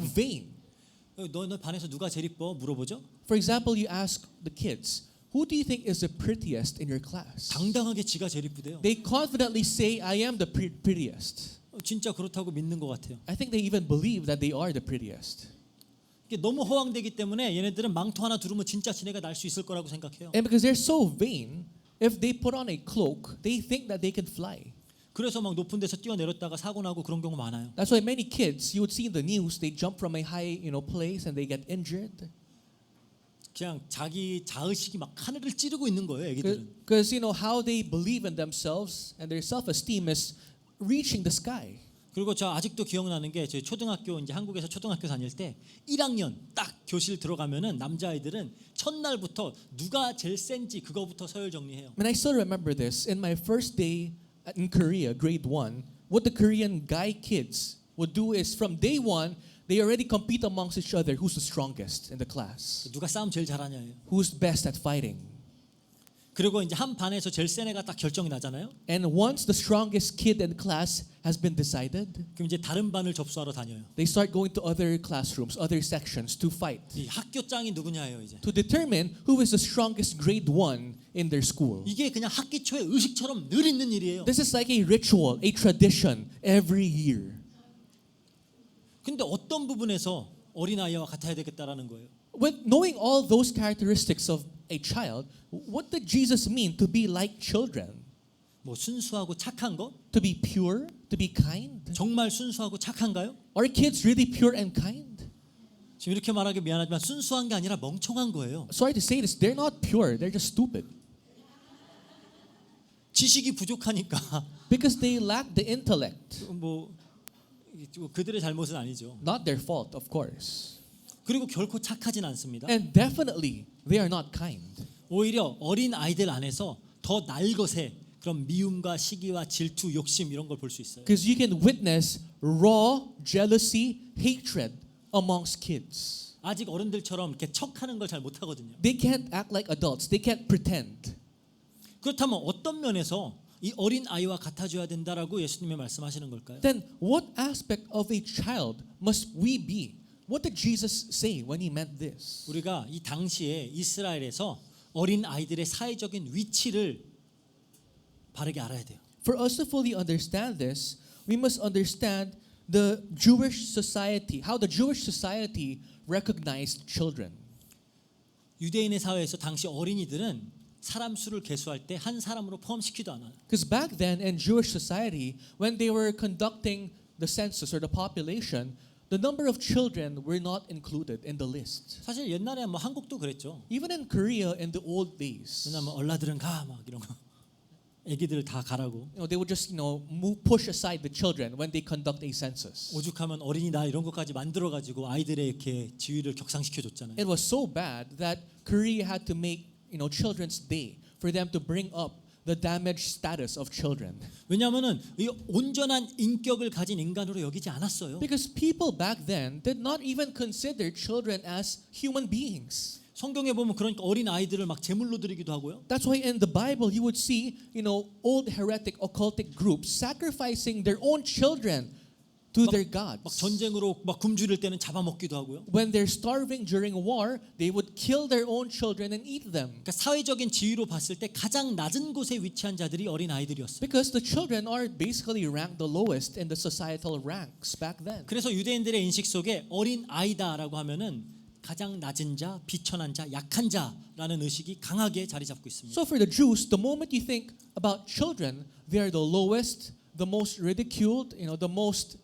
너 반에서 누가 제일 이뻐? 물어보죠. For example, you ask the kids, "Who do you think is the prettiest in your class?" 당당하게 지가 제일 이쁘대요. They confidently say, "I am the prettiest." 진짜 그렇다고 믿는 것 같아요. I think they even believe that they are the prettiest. 이게 너무 허황되기 때문에 얘네들은 망토 하나 두르면 진짜 지네가 날 수 있을 거라고 생각해요. And because they're so vain, if they put on a cloak, they think that they can fly. 그래서 막 높은 데서 뛰어내렸다가 사고 나고 그런 경우 많아요. That's why many kids, you would see in the news, they jump from a high, place and they get injured. 그냥 자기 자의식이 막 하늘을 찌르고 있는 거예요, 애기들은. Because how they believe in themselves and their self-esteem is reaching the sky. 그리고 저 아직도 기억나는 게 저희 초등학교 이제 한국에서 초등학교 다닐 때 1학년 딱 교실 들어가면은 남자아이들은 첫날부터 누가 제일 센지 그거부터 서열 정리해요. And I still remember this. In my first day in Korea, grade 1, what the Korean guy kids would do is from day 1, they already compete amongst each other who's the strongest in the class, 누가 싸움 제일 잘하냐예요. who's best at fighting. 그리고 이제 한 반에서 제일 센 애가 딱 결정이 나잖아요. And once the strongest kid in class has been decided, 그럼 이제 다른 반을 접수하러 다녀요. they start going to other classrooms, other sections to fight, 이 학교장이 누구냐예요, 이제. to determine who is the strongest grade 1 in their school. 이게 그냥 학기 초에 의식처럼 늘 있는 일이에요. This is like a ritual, a tradition every year. 근데 어떤 부분에서 어린아이와 같아야 되겠다라는 거예요. With knowing all those characteristics of a child, what did Jesus mean to be like children? 뭐 순수하고 착한 거? To be pure, to be kind? 정말 순수하고 착한가요? Are kids really pure and kind? 지금 이렇게 말하기 미안하지만 순수한 게 아니라 멍청한 거예요. Sorry to say this, they're not pure, they're just stupid. 지식이 부족하니까 Because they lack the intellect. 뭐 그들의 잘못은 아니죠. Not their fault, of course. 그리고 결코 착하진 않습니다. And definitely, they are not kind. 오히려 어린 아이들 안에서 더 날것의 그런 미움과 시기와 질투, 욕심 이런 걸 볼 수 있어요. Because you can witness raw jealousy, hatred amongst kids. 아직 어른들처럼 이렇게 척하는 걸 잘 못하거든요. They can't act like adults. They can't pretend. 그렇다면 어떤 면에서 이 어린 아이와 같아져야 된다라고 예수님이 말씀하시는 걸까요? Then what aspect of a child must we be? What did Jesus say when he meant this? 우리가 이 당시에 이스라엘에서 어린 아이들의 사회적인 위치를 바르게 알아야 돼요. For us to fully understand this, we must understand the Jewish society, how the Jewish society recognized children. 유대인의 사회에서 당시 어린이들은 사람 수를 계수할 때 한 사람으로 포함시키도 않아요. Because back then in Jewish society, when they were conducting the census or the population, the number of children were not included in the list. 사실 옛날에 뭐 한국도 그랬죠. Even in Korea in the old days, 왜냐면 얼라들은 가 막 이런 거. 애기들 다 가라고. they would just push aside the children when they conduct a census. 오죽하면 어린이날 이런 것까지 만들어 가지고 아이들의 이렇게 지위를 격상시켜 줬잖아요. It was so bad that Korea had to make Children's Day for them to bring up the damaged status of children. 왜냐하면은 이 온전한 인격을 가진 인간으로 여기지 않았어요. Because people back then did not even consider children as human beings. 성경에 보면 그러니까 어린 아이들을 막 제물로 드리기도 하고요. That's why in the Bible you would see, old heretic occultic groups sacrificing their own children to their gods. 막 전쟁으로 막 굶주릴 때는 잡아먹기도 하고요. When they're starving during war, they would kill their own children and eat them. 그러니까 사회적인 지위로 봤을 때 가장 낮은 곳에 위치한 자들이 어린 아이들이었어요. Because the children are basically ranked the lowest in the societal ranks back then. 그래서 유대인들의 인식 속에 어린 아이다라고 하면은 가장 낮은 자, 비천한 자, 약한 자라는 의식이 강하게 자리 잡고 있습니다. So for the Jews, the moment you think about children, they are the lowest, the most ridiculed, the most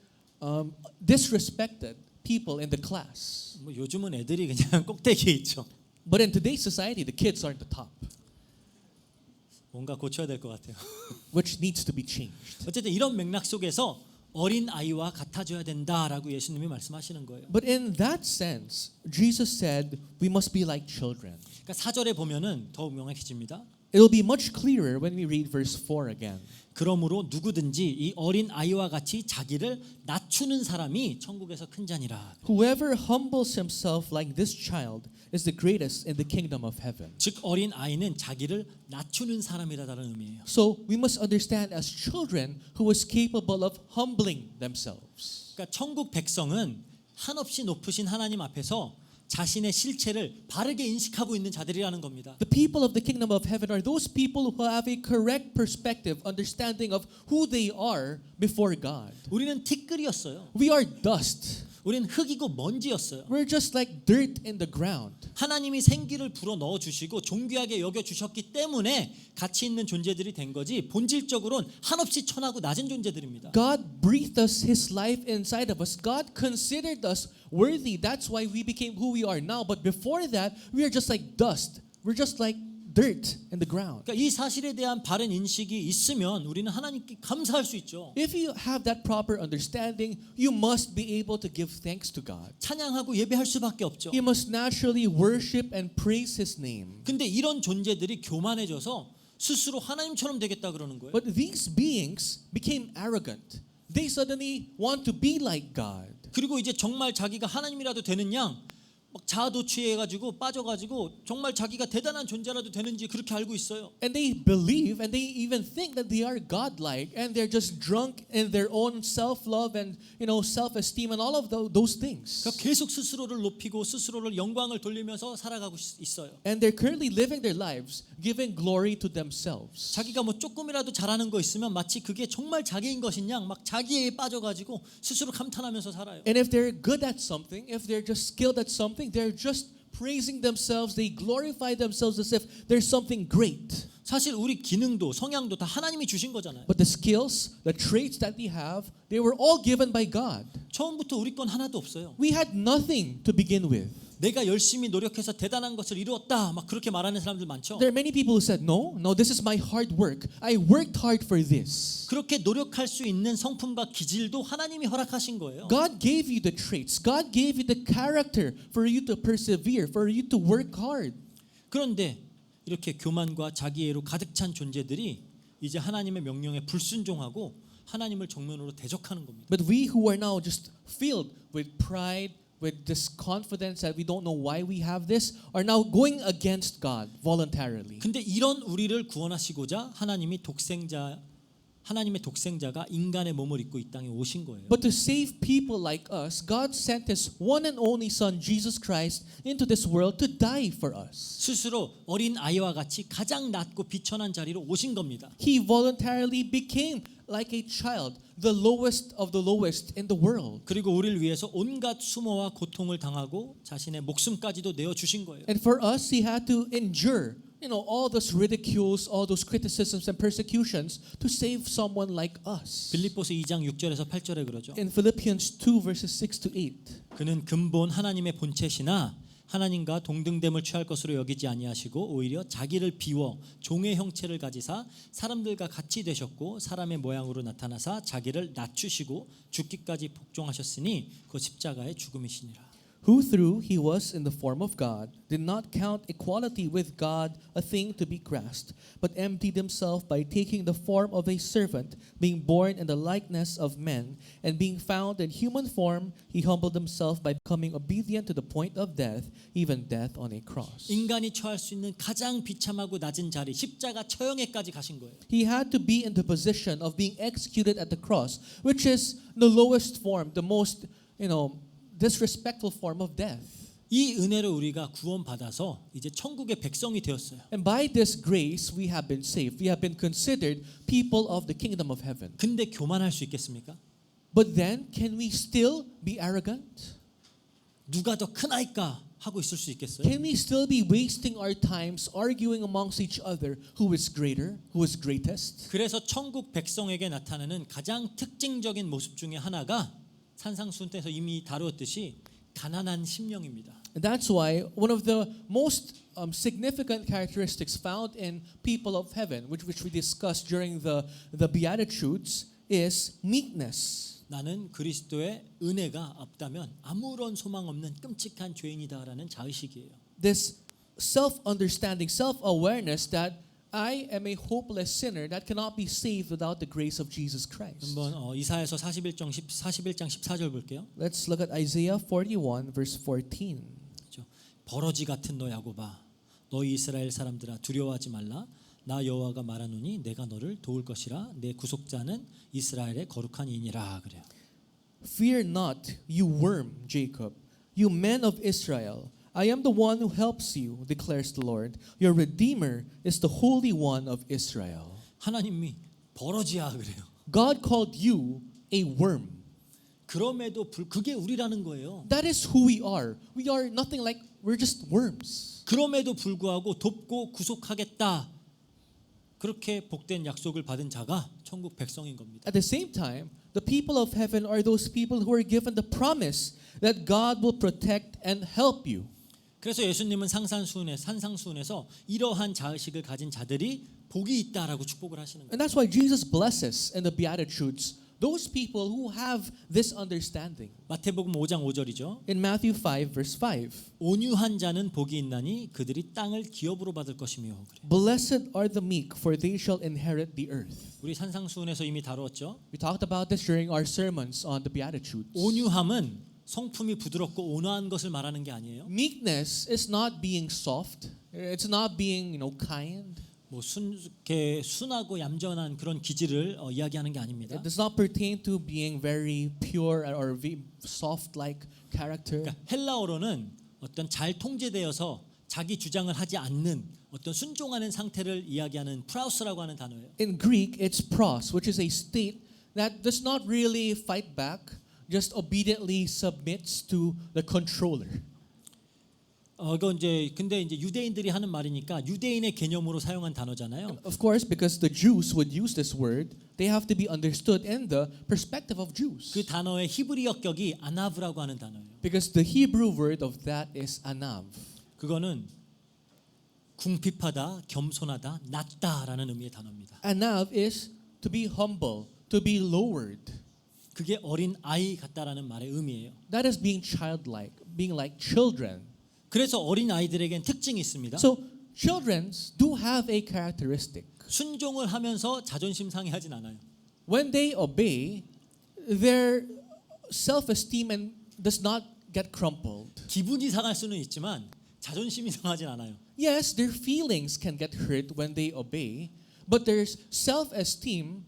disrespected people in the class. 뭐 요즘은 애들이 그냥 꼭대기에 있죠. But in today's society, the kids are at the top, 뭔가 고쳐야 될 것 같아요. which needs to be changed. 어쨌든 이런 맥락 속에서 어린 아이와 같아져야 된다라고 예수님이 말씀하시는 거예요. But in that sense, Jesus said we must be like children. 그러니까 4절에 보면은 더욱 명확해집니다. It will be much clearer when we read verse 4 again. 그러므로 누구든지 이 어린 아이와 같이 자기를 낮추는 사람이 천국에서 큰 자니라. Whoever humbles himself like this child is the greatest in the kingdom of heaven. 즉 어린 아이는 자기를 낮추는 사람이라는 의미예요. So we must understand as children who is capable of humbling themselves. 그러니까 천국 백성은 한없이 높으신 하나님 앞에서 자신의 실체를 바르게 인식하고 있는 자들이라는 겁니다. The people of the kingdom of heaven are those people who have a correct perspective, understanding of who they are before God. 우리는 티끌이었어요. We are dust. 우리는 흙이고 먼지였어요. We're just like dirt in the ground. 하나님이 생기를 불어 넣어 주시고 존귀하게 여겨 주셨기 때문에 가치 있는 존재들이 된 거지 본질적으로는 한없이 천하고 낮은 존재들입니다. God breathed us His life inside of us. God considered us worthy. That's why we became who we are now. But before that, we are just like dust. We're just like dirt in the ground. 그러니까 이 사실에 대한 바른 인식이 있으면 우리는 하나님께 감사할 수 있죠. If you have that proper understanding, you must be able to give thanks to God. 찬양하고 예배할 수밖에 없죠. You must naturally worship and praise His name. 근데 이런 존재들이 교만해져서 스스로 하나님처럼 되겠다 그러는 거예요. But these beings became arrogant. They suddenly want to be like God. 그리고 이제 정말 자기가 하나님이라도 되는 양 막 자아도취해가지고 빠져가지고 정말 자기가 대단한 존재라도 되는지 그렇게 알고 있어요. And they believe and they even think that they are godlike and they're just drunk in their own self-love and self-esteem and all of those things. 그러니까 계속 스스로를 높이고 스스로를 영광을 돌리면서 살아가고 있어요. And they're currently living their lives giving glory to themselves. 자기가 뭐 조금이라도 잘하는 거 있으면 마치 그게 정말 자기인 것인 양 막 자기에 빠져가지고 스스로 감탄하면서 살아요. And if they're good at something, if they're just skilled at something, they're just praising themselves. They glorify themselves as if there's something great. 사실 우리 기능도 성향도 다 하나님이 주신 거잖아요. But the skills, the traits that we have, they were all given by God. 처음부터 우리 건 하나도 없어요. We had nothing to begin with. 내가 열심히 노력해서 대단한 것을 이루었다 막 그렇게 말하는 사람들 많죠. There are many people who said, no, this is my hard work. I worked hard for this. 그렇게 노력할 수 있는 성품과 기질도 하나님이 허락하신 거예요. God gave you the traits. God gave you the character for you to persevere, for you to work hard. 그런데 이렇게 교만과 자기애로 가득 찬 존재들이 이제 하나님의 명령에 불순종하고 하나님을 정면으로 대적하는 겁니다. But we who are now just filled with pride, with this confidence that we don't know why we have this, are now going against God voluntarily. 근데 이런 우리를 구원하시고자 하나님의 독생자가 인간의 몸을 입고 이 땅에 오신 거예요. But to save people like us, God sent His one and only Son, Jesus Christ, into this world to die for us. 스스로 어린 아이와 같이 가장 낮고 비천한 자리로 오신 겁니다. He voluntarily became like a child, the lowest of the lowest in the world. 그리고 우리를 위해서 온갖 수모와 고통을 당하고 자신의 목숨까지도 내어 주신 거예요. And for us, He had to endure all those ridicules, all those criticisms and persecutions to save someone like us. 빌립보서 2장 6절에서 8절에 그러죠. In Philippians 2 verses 6 to 8. 그는 근본 하나님의 본체시나 하나님과 동등됨을 취할 것으로 여기지 아니하시고 오히려 자기를 비워 종의 형체를 가지사 사람들과 같이 되셨고 사람의 모양으로 나타나사 자기를 낮추시고 죽기까지 복종하셨으니 그 십자가의 죽음이시니라. Who through he was in the form of God did not count equality with God a thing to be grasped, but emptied himself by taking the form of a servant, being born in the likeness of men, and being found in human form, he humbled himself by becoming obedient to the point of death, even death on a cross. 인간이 처할 수 있는 가장 비참하고 낮은 자리 십자가 처형에까지 가신 거예요. He had to be in the position of being executed at the cross, which is the lowest form, the most, disrespectful form of death. 이 은혜로 우리가 구원받아서 이제 천국의 백성이 되었어요. And by this grace we have been saved. We have been considered people of the kingdom of heaven. 근데 교만할 수 있겠습니까? But then can we still be arrogant? 누가 더 큰 아이까 하고 있을 수 있겠어요? Can we still be wasting our times arguing amongst each other who is greater, who is greatest? 그래서 천국 백성에게 나타나는 가장 특징적인 모습 중에 하나가 산상수훈에서 이미 다루었듯이 가난한 심령입니다. And that's why one of the most significant characteristics found in people of heaven, which we discussed during the Beatitudes, is meekness. 나는 그리스도의 은혜가 없다면 아무런 소망 없는 끔찍한 죄인이다라는 자의식이에요. This self-understanding, self-awareness that I am a hopeless sinner that cannot be saved without the grace of Jesus Christ. 한번 이사야서 41장 14절 볼게요. Let's look at Isaiah 41 verse 14. 그렇죠? 버러지 같은 너 야곱아, 너희 이스라엘 사람들아 두려워하지 말라. 나 여호와가 말하노니 내가 너를 도울 것이라. 내 구속자는 이스라엘의 거룩한 이니라. 그래요. Fear not, you worm, Jacob, you men of Israel. I am the one who helps you, declares the Lord. Your Redeemer is the Holy One of Israel. 하나님이 버러지야 그래요. God called you a worm. 그럼에도 그게 우리라는 거예요. That is who we are. We are nothing like, we're just worms. 그럼에도 불구하고 돕고 구속하겠다. 그렇게 복된 약속을 받은 자가 천국 백성인 겁니다. At the same time, the people of heaven are those people who are given the promise that God will protect and help you. 그래서 예수님은 산상수훈에서 이러한 자의식을 가진 자들이 복이 있다라고 축복을 하시는 거예요. And that's why Jesus blesses in the Beatitudes those people who have this understanding. 마태복음 5장 5절이죠. In Matthew 5 verse 5. 온유한 자는 복이 있나니 그들이 땅을 기업으로 받을 것이며. 그래요. Blessed are the meek, for they shall inherit the earth. 우리 산상수훈에서 이미 다루었죠. We talked about this during our sermons on the Beatitudes. 온유함은 성품이 부드럽고 온화한 것을 말하는 게 아니에요. Meekness is not being soft. It's not being, kind. 뭐 이렇게 순하고 얌전한 그런 기질을 이야기하는 게 아닙니다. It does not pertain to being very pure or soft-like character. 그러니까 헬라어로는 어떤 잘 통제되어서 자기 주장을 하지 않는 어떤 순종하는 상태를 이야기하는 프라우스라고 하는 단어예요. In Greek, it's pros, which is a state that does not really fight back, just obediently submits to the controller. 이거 근데 유대인들이 하는 말이니까 유대인의 개념으로 사용한 단어잖아요. Of course, because the Jews would use this word, they have to be understood in the perspective of Jews. 그 단어의 히브리어 격이 아나브라고 하는 단어예요. Because the Hebrew word of that is anav. 그거는 궁핍하다, 겸손하다, 낮다라는 의미의 단어입니다. Anav is to be humble, to be lowered. 그게 어린 아이 같다라는 말의 의미예요. That is being childlike, being like children. 그래서 어린 아이들에겐 특징이 있습니다. So children do have a characteristic. 순종을 하면서 자존심 상해하진 않아요. When they obey, their self-esteem does not get crumpled. 기분이 상할 수는 있지만 자존심이 상하진 않아요. Yes, their feelings can get hurt when they obey, but their self-esteem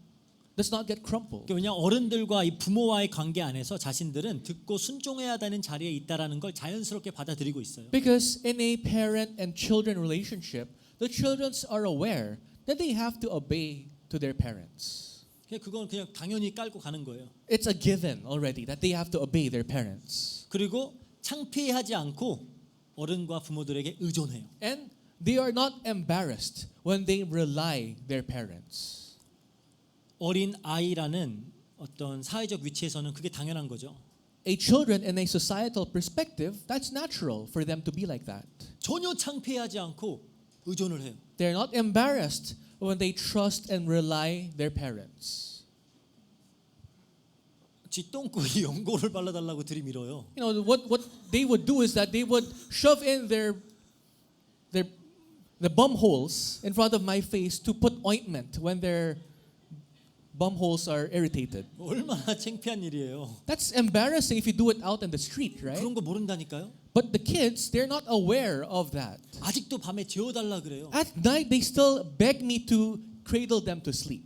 does not get crumpled. 왜냐하면 어른들과 이 부모와의 관계 안에서 자신들은 듣고 순종해야 되는 자리에 있다라는 걸 자연스럽게 받아들이고 있어요. Because in a parent and children relationship, the children are aware that they have to obey to their parents. 그건 그냥 당연히 깔고 가는 거예요. It's a given already that they have to obey their parents. 그리고 창피하지 않고 어른과 부모들에게 의존해요. And they are not embarrassed when they rely their parents. 어린 아이라는 어떤 사회적 위치에서는 그게 당연한 거죠. A children in a societal perspective, that's natural for them to be like that. 전혀 창피하지 않고 의존을 해요. They're not embarrassed when they trust and rely their parents. 지 똥꼬에 연고를 발라달라고 들이밀어요. What they would do is that they would shove in the bum holes in front of my face to put ointment when their bum holes are irritated. 얼마나 창피한 일이에요. That's embarrassing if you do it out in the street, right? 그런 거 모른다니까요. But the kids, they're not aware of that. 아직도 밤에 재워달라 그래요. At night, they still beg me to cradle them to sleep.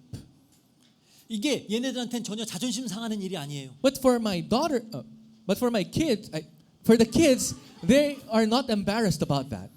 이게 얘네들한테는 전혀 자존심 상하는 일이 아니에요. But for my daughter, but for my kids, for the kids, they are not embarrassed about that.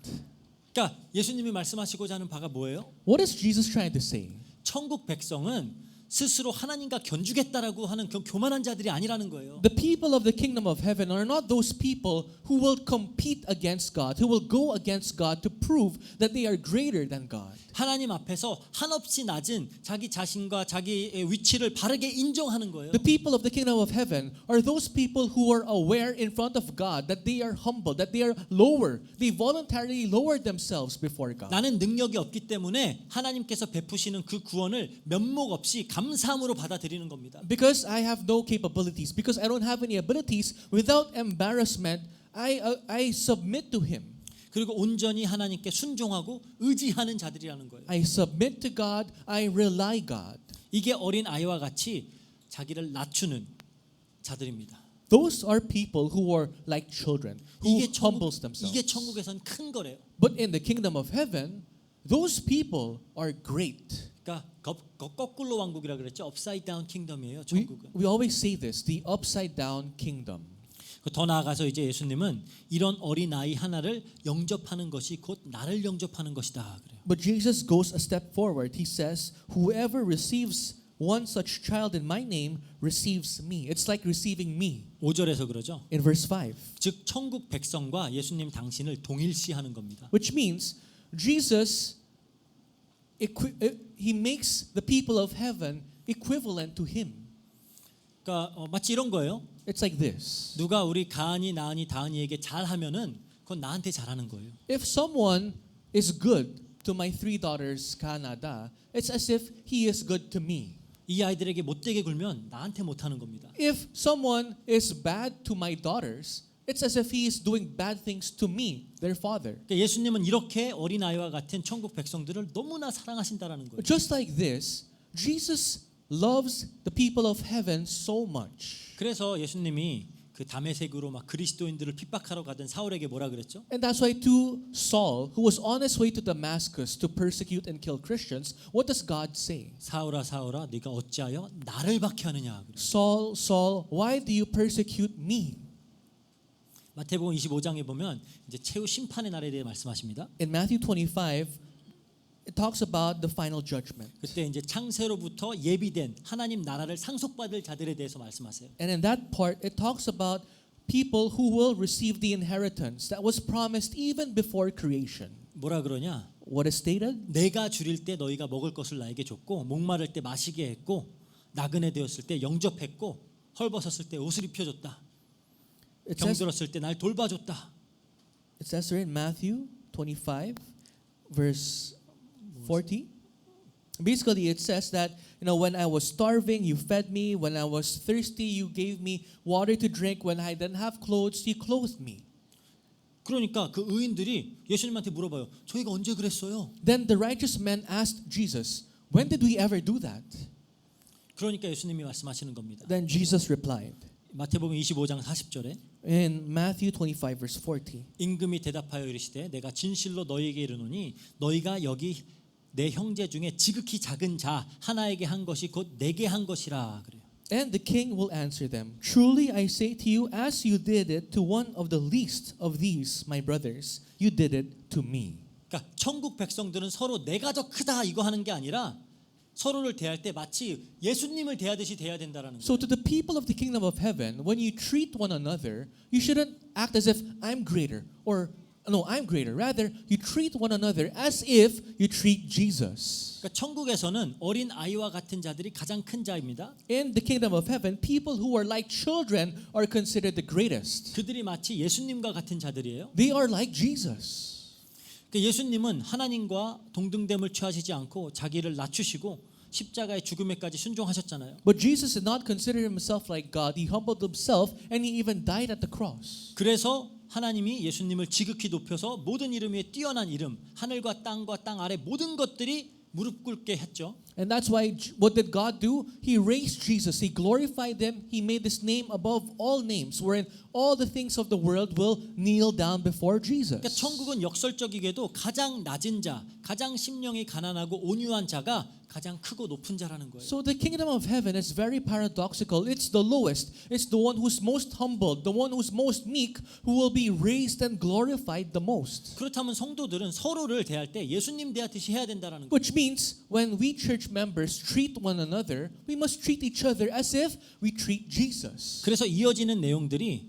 그러니까 예수님이 말씀하시고자 하는 바가 뭐예요? What is Jesus trying to say? 천국 백성은 스스로 하나님과 견주겠다라고 하는 교만한 자들이 아니라는 거예요. The people of the kingdom of heaven are not those people who will compete against God, who will go against God to prove that they are greater than God. 하나님 앞에서 한없이 낮은 자기 자신과 자기의 위치를 바르게 인정하는 거예요. The people of the kingdom of heaven are those people who are aware in front of God that they are humble, that they are lower. They voluntarily lower themselves before God. 나는 능력이 없기 때문에 하나님께서 베푸시는 그 구원을 면목 없이 감사함으로 받아들이는 겁니다. Because I have no capabilities, because I don't have any abilities, without embarrassment, I submit to Him. 그리고 온전히 하나님께 순종하고 의지하는 자들이라는 거예요. I submit to God. I rely God. 이게 어린 아이와 같이 자기를 낮추는 자들입니다. Those are people who are like children, who humbles themselves. 이게 천국에선 큰 거래요. But in the kingdom of heaven, those people are great. 그러니까 거꾸로 왕국이라 그랬죠. 업사이드 다운 킹덤이에요. We, 천국은. we always say this, the upside down kingdom. 더 나아가서 이제 예수님은 이런 어린 아이 하나를 영접하는 것이 곧 나를 영접하는 것이다 그래요. But Jesus goes a step forward. He says, whoever receives one such child in my name receives me. It's like receiving me. 5절에서 그러죠. In verse 5. 즉 천국 백성과 예수님 당신을 동일시하는 겁니다. Which means Jesus, he makes the people of heaven equivalent to him. 그러니까 마치 이런 거예요. It's like this. 누가 우리 가은이 나은이 다은이에게 잘하면은 그건 나한테 잘하는 거예요. If someone is good to my three daughters, Canada, it's as if he is good to me. 이 아이들에게 못되게 굴면 나한테 못하는 겁니다. If someone is bad to my daughters, it's as if he is doing bad things to me, their father. 그러니까 예수님은 이렇게 어린 아이와 같은 천국 백성들을 너무나 사랑하신다라는 거예요. Just like this, Jesus loves the people of heaven so much. 그래서 예수님이 그 다메섹으로 막 그리스도인들을 핍박하러 가던 사울에게 뭐라 그랬죠? And that's why to Saul, who was on his way to Damascus to persecute and kill Christians, what does God say? 사울아 사울아 네가 어찌하여 나를 박해하느냐. Saul, Saul, why do you persecute me? 마태복음 25장에 보면 이제 최후 심판의 날에 대해 말씀하십니다. In Matthew 25, it talks about the final judgment. 그때 이제 창세로부터 예비된 하나님 나라를 상속받을 자들에 대해서 말씀하세요. And in that part, it talks about people who will receive the inheritance that was promised even before creation. 뭐라 그러냐? What is stated? 내가 줄일 때 너희가 먹을 것을 나에게 줬고 목마를 때 마시게 했고 나그네 되었을 때 영접했고 헐벗었을 때 옷을 입혀줬다. 병들었을 때 날 돌봐줬다. It says here in Matthew 25, verse 40. Basically, it says that, when I was starving, you fed me. When I was thirsty, you gave me water to drink. When I didn't have clothes, you clothed me. 그러니까 그 의인들이 예수님한테 물어봐요. 저희가 언제 그랬어요? Then the righteous men asked Jesus, when did we ever do that? 그러니까 예수님이 말씀하시는 겁니다. Then Jesus replied 마태복음 25장 40절에 in Matthew 25, verse 40. 임금이 대답하여 이르시되 내가 진실로 너희에게 이르노니 너희가 여기 내 형제 중에 지극히 작은 자 하나에게 한 것이 곧 내게 한 것이라 그래요. And the king will answer them, truly I say to you, as you did it to one of the least of these, my brothers, you did it to me. 그러니까 천국 백성들은 서로 내가 더 크다 이거 하는 게 아니라 서로를 대할 때 마치 예수님을 대하듯이 대해야 된다라는 거예요. So to the people of the kingdom of heaven, when you treat one another, you shouldn't act as if I'm greater or no, I'm greater. Rather, you treat one another as if you treat Jesus. 그러니까 천국에서는 어린 아이와 같은 자들이 가장 큰 자입니다. In the kingdom of heaven, people who are like children are considered the greatest. 그들이 마치 예수님과 같은 자들이에요. They are like Jesus. 그러니까 예수님은 하나님과 동등됨을 취하시지 않고 자기를 낮추시고 십자가의 죽음에까지 순종하셨잖아요. But Jesus did not consider himself like God. He humbled himself and he even died at the cross. 그래서 하나님이 예수님을 지극히 높여서 모든 이름 위에 뛰어난 이름, 하늘과 땅 아래 모든 것들이 무릎 꿇게 했죠. And that's why, what did God do? He raised Jesus. He glorified him. He made his name above all names, wherein all the things of the world will kneel down before Jesus. 그러니까 천국은 역설적이게도 가장 낮은 자, 가장 심령이 가난하고 온유한 자가 가장 크고 높은 자라는 거예요. So the kingdom of heaven is very paradoxical. It's the lowest. It's the one who's most humbled, the one who's most meek, who will be raised and glorified the most. 그렇다면 성도들은 서로를 대할 때 예수님 대하듯이 해야 된다라는 거예요. Which means when we church members treat one another, we must treat each other as if we treat Jesus. 그래서 이어지는 내용들이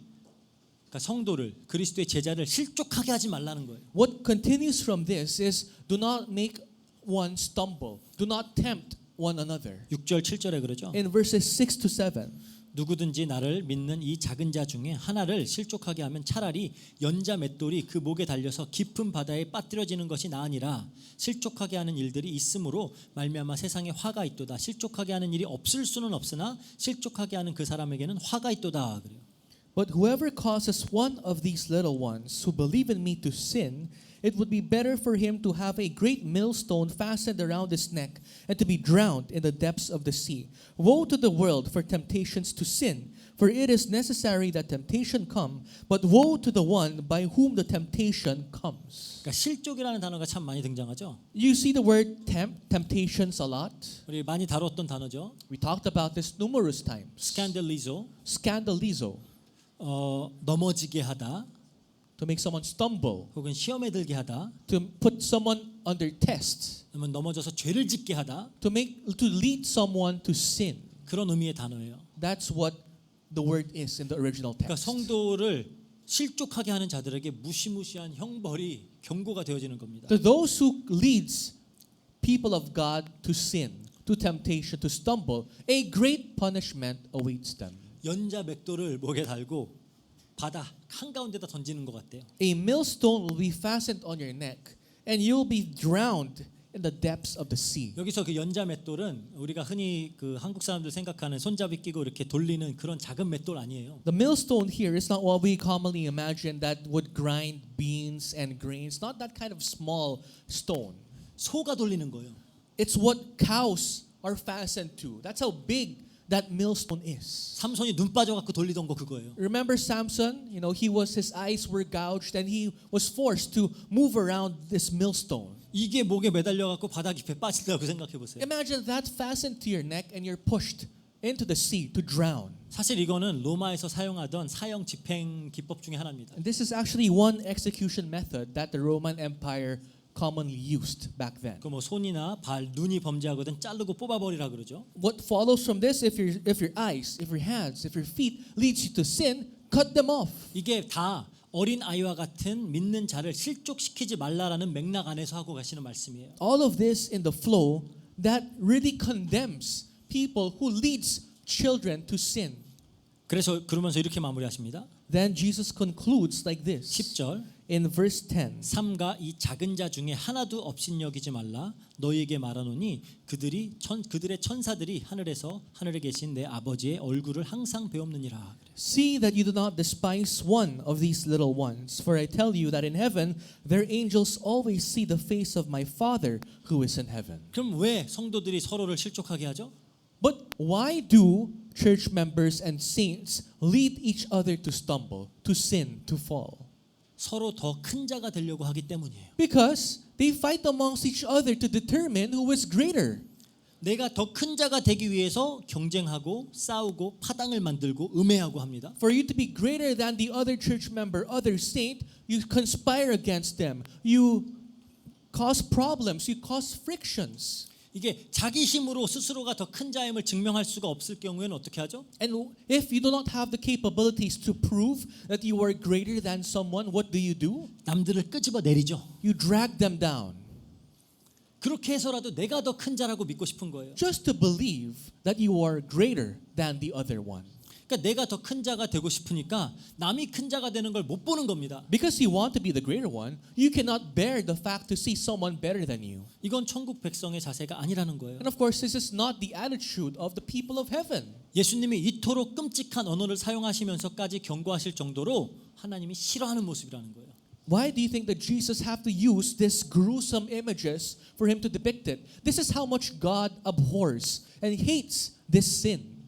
그러니까 성도를 그리스도의 제자를 실족하게 하지 말라는 거예요. What continues from this is do not make one stumble. Do not tempt one another. 6절 7절에 그러죠. In verses 6 to 7. 누구든지 나를 믿는 이 작은 자 중에 하나를 실족하게 하면 차라리 연자 맷돌이 그 목에 달려서 깊은 바다에 빠뜨려지는 것이 나으니라. 실족하게 하는 일들이 있으므로 말미암아 세상에 화가 있도다. 실족하게 하는 일이 없을 수는 없으나 실족하게 하는 그 사람에게는 화가 있도다. 그래요. But whoever causes one of these little ones who believe in me to sin, it would be better for him to have a great millstone fastened around his neck and to be drowned in the depths of the sea. Woe to the world for temptations to sin, for it is necessary that temptation come, but woe to the one by whom the temptation comes. 그러니까 실족이라는 단어가 참 많이 등장하죠. You see the word temptations a lot. 우리 많이 다뤘던 단어죠. We talked about this numerous times. 스캔들리조, Scandalizo, 넘어지게 하다, to make someone stumble, 혹은 시험에 들게 하다, to put someone under test, 아니면 넘어져서 죄를 짓게 하다, to lead someone to sin. 그런 의미의 단어예요. That's what the word is in the original 그러니까 text. 성도를 실족하게 하는 자들에게 무시무시한 형벌이 경고가 되어지는 겁니다. To those who leads people of God to sin, to temptation, to stumble, a great punishment awaits them. 연자 맷돌을 목에 달고 바다 한가운데다 던지는 것 같대요. A millstone will be fastened on your neck, and you'll be drowned in the depths of the sea. 여기서 그 연자 맷돌은 우리가 흔히 그 한국 사람들 생각하는 손잡이 끼고 이렇게 돌리는 그런 작은 맷돌 아니에요. The millstone here is not what we commonly imagine that would grind beans and grains. Not that kind of small stone. 소가 돌리는 거예요. It's what cows are fastened to. That's how big that millstone is. 삼손이 눈 빠져갖고 돌리던 거 그거예요. Remember Samson? You know, his eyes were gouged and he was forced to move around this millstone. 이게 목에 매달려갖고 바다 깊에 빠진다고 생각해 보세요. Imagine that fastened to your neck and you're pushed into the sea to drown. 사실 이거는 로마에서 사용하던 사형 집행 기법 중에 하나입니다. And this is actually one execution method that the Roman Empire commonly used back then. 그 뭐 손이나 발, 눈이 범죄하거든 자르고 뽑아버리라 그러죠. What follows from this, if your eyes, if your hands, if your feet leads you to sin, cut them off. 이게 다 어린 아이와 같은 믿는 자를 실족시키지 말라라는 맥락 안에서 하고 가시는 말씀이에요. All of this in the flow that really condemns people who leads children to sin. 그래서 그러면서 이렇게 마무리하십니다. Then Jesus concludes like this 10절 in verse 10. 삼가 이 작은 자 중에 하나도 업신여기지 말라 너희에게 말하노니 그들의 천사들이 하늘에 계신 내 아버지의 얼굴을 항상 배옵느니라. See that you do not despise one of these little ones, for I tell you that in heaven their angels always see the face of my Father who is in heaven. 그럼 왜 성도들이 서로를 실족하게 하죠? But why do church members and saints lead each other to stumble, to sin, to fall? 서로 더 큰 자가 되려고 하기 때문이에요. Because they fight amongst each other to determine who is greater. 내가 더 큰 자가 되기 위해서 경쟁하고 싸우고 파당을 만들고 음해하고 합니다. For you to be greater than the other church member, other saint, you conspire against them. You cause problems, you cause frictions. 이게 자기 힘으로 스스로가 더 큰 자임을 증명할 수가 없을 경우에는 어떻게 하죠? And if you do not have the capabilities to prove that you are greater than someone, what do? 남들을 끄집어 내리죠. You drag them down. 그렇게 해서라도 내가 더 큰 자라고 믿고 싶은 거예요. Just to believe that you are greater than the other one. 그러니까 내가 더 큰 자가 되고 싶으니까 남이 큰 자가 되는 걸 못 보는 겁니다. Because you want to be the greater one, you cannot bear the fact to see someone better than you. 이건 천국 백성의 자세가 아니라는 거예요. And of course, this is not the attitude of the people of heaven. 예수님이 이토록 끔찍한 언어를 사용하시면서까지 경고하실 정도로 하나님이 싫어하는 모습이라는 거예요. Why do you think that Jesus have to use these gruesome images for him to depict it? This is how much God abhors and hates this sin.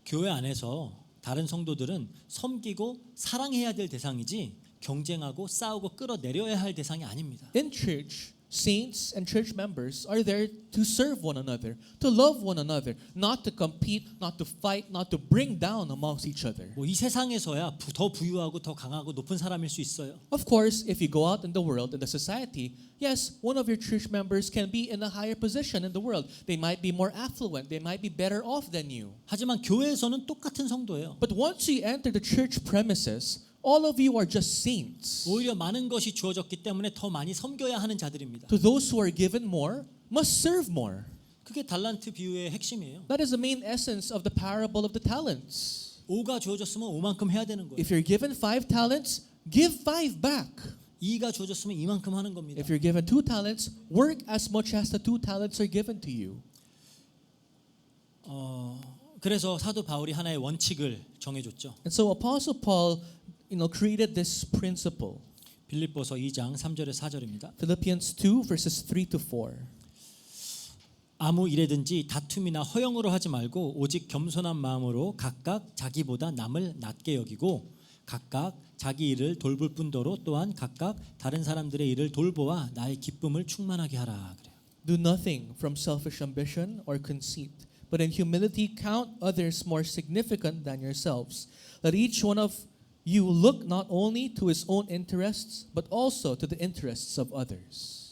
교회 안에서 다른 성도들은 섬기고 사랑해야 될 대상이지 경쟁하고 싸우고 끌어내려야 할 대상이 아닙니다. In church, saints and church members are there to serve one another, to love one another, not to compete, not to fight, not to bring down amongst each other. 뭐 이 세상에서야 더 부유하고 더 강하고 높은 사람일 수 있어요. Of course, if you go out in the world, in the society, yes, one of your church members can be in a higher position in the world. They might be more affluent. They might be better off than you. 하지만 교회에서는 똑같은 성도예요. But once you enter the church premises, all of you are just saints. 오히려 많은 것이 주어졌기 때문에 더 많이 섬겨야 하는 자들입니다. To those who are given more, must serve more. 그게 달란트 비유의 핵심이에요. That is the main essence of the parable of the talents. 5가 주어졌으면 5만큼 해야 되는 거예요. If you're given 5 talents, give 5 back. 2가 주어졌으면 2만큼 하는 겁니다. If you're given 2 talents, work as much as the 2 talents are given to you. 그래서 사도 바울이 하나의 원칙을 정해줬죠. And so Apostle Paul, created this principle. 빌립보서 2장 3절에 4절입니다. Philippians 2 verses 3 to 4. 아무 일에든지 다툼이나 허영으로 하지 말고 오직 겸손한 마음으로 각각 자기보다 남을 낮게 여기고 각각 자기 일을 돌볼 뿐더러 또한 각각 다른 사람들의 일을 돌보아 나의 기쁨을 충만하게 하라 그래요. Do nothing from selfish ambition or conceit, but in humility count others more significant than yourselves. Let each one of you look not only to his own interests, but also to the interests of others.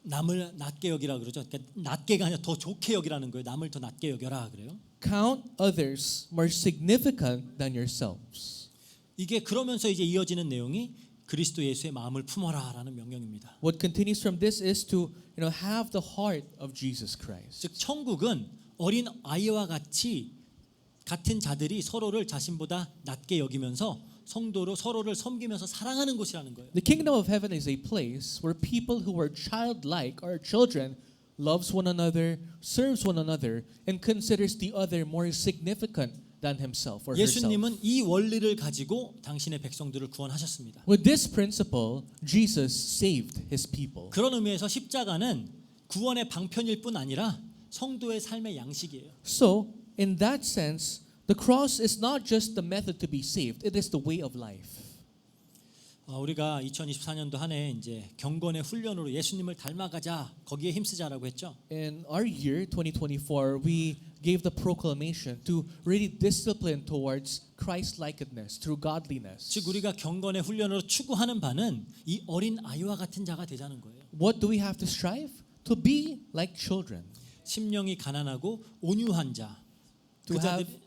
남을 낮게 여기라 그러죠. 그러니까 낮게가 아니라 더 좋게 여기라는 거예요. 남을 더 낮게 여겨라 그래요. Count others more significant than yourselves. 이게 그러면서 이제 이어지는 내용이 그리스도 예수의 마음을 품어라라는 명령입니다. What continues from this is to have the heart of Jesus Christ. 즉 천국은 어린 아이와 같은 자들이 서로를 자신보다 낮게 여기면서 성도로 서로를 섬기면서 사랑하는 곳이라는 거예요. The kingdom of heaven is a place where people who are childlike or children loves one another, serves one another, and considers the other more significant than himself or herself. 예수님은 이 원리를 가지고 당신의 백성들을 구원하셨습니다. With this principle, Jesus saved his people. 그런 의미에서 십자가는 구원의 방편일 뿐 아니라 성도의 삶의 양식이에요. So, in that sense, the cross is not just the method to be saved; it is the way of life. 우리가 2024년도 한 해 이제 경건의 훈련으로 예수님을 닮아가자 거기에 힘쓰자라고 했죠. In our year 2024, we gave the proclamation to really discipline towards Christ-likeness through godliness. 즉 우리가 경건의 훈련으로 추구하는 바는 이 어린 아이와 같은 자가 되자는 거예요. What do we have to strive? To be like children. 심령이 가난하고 온유한 자. 그 자들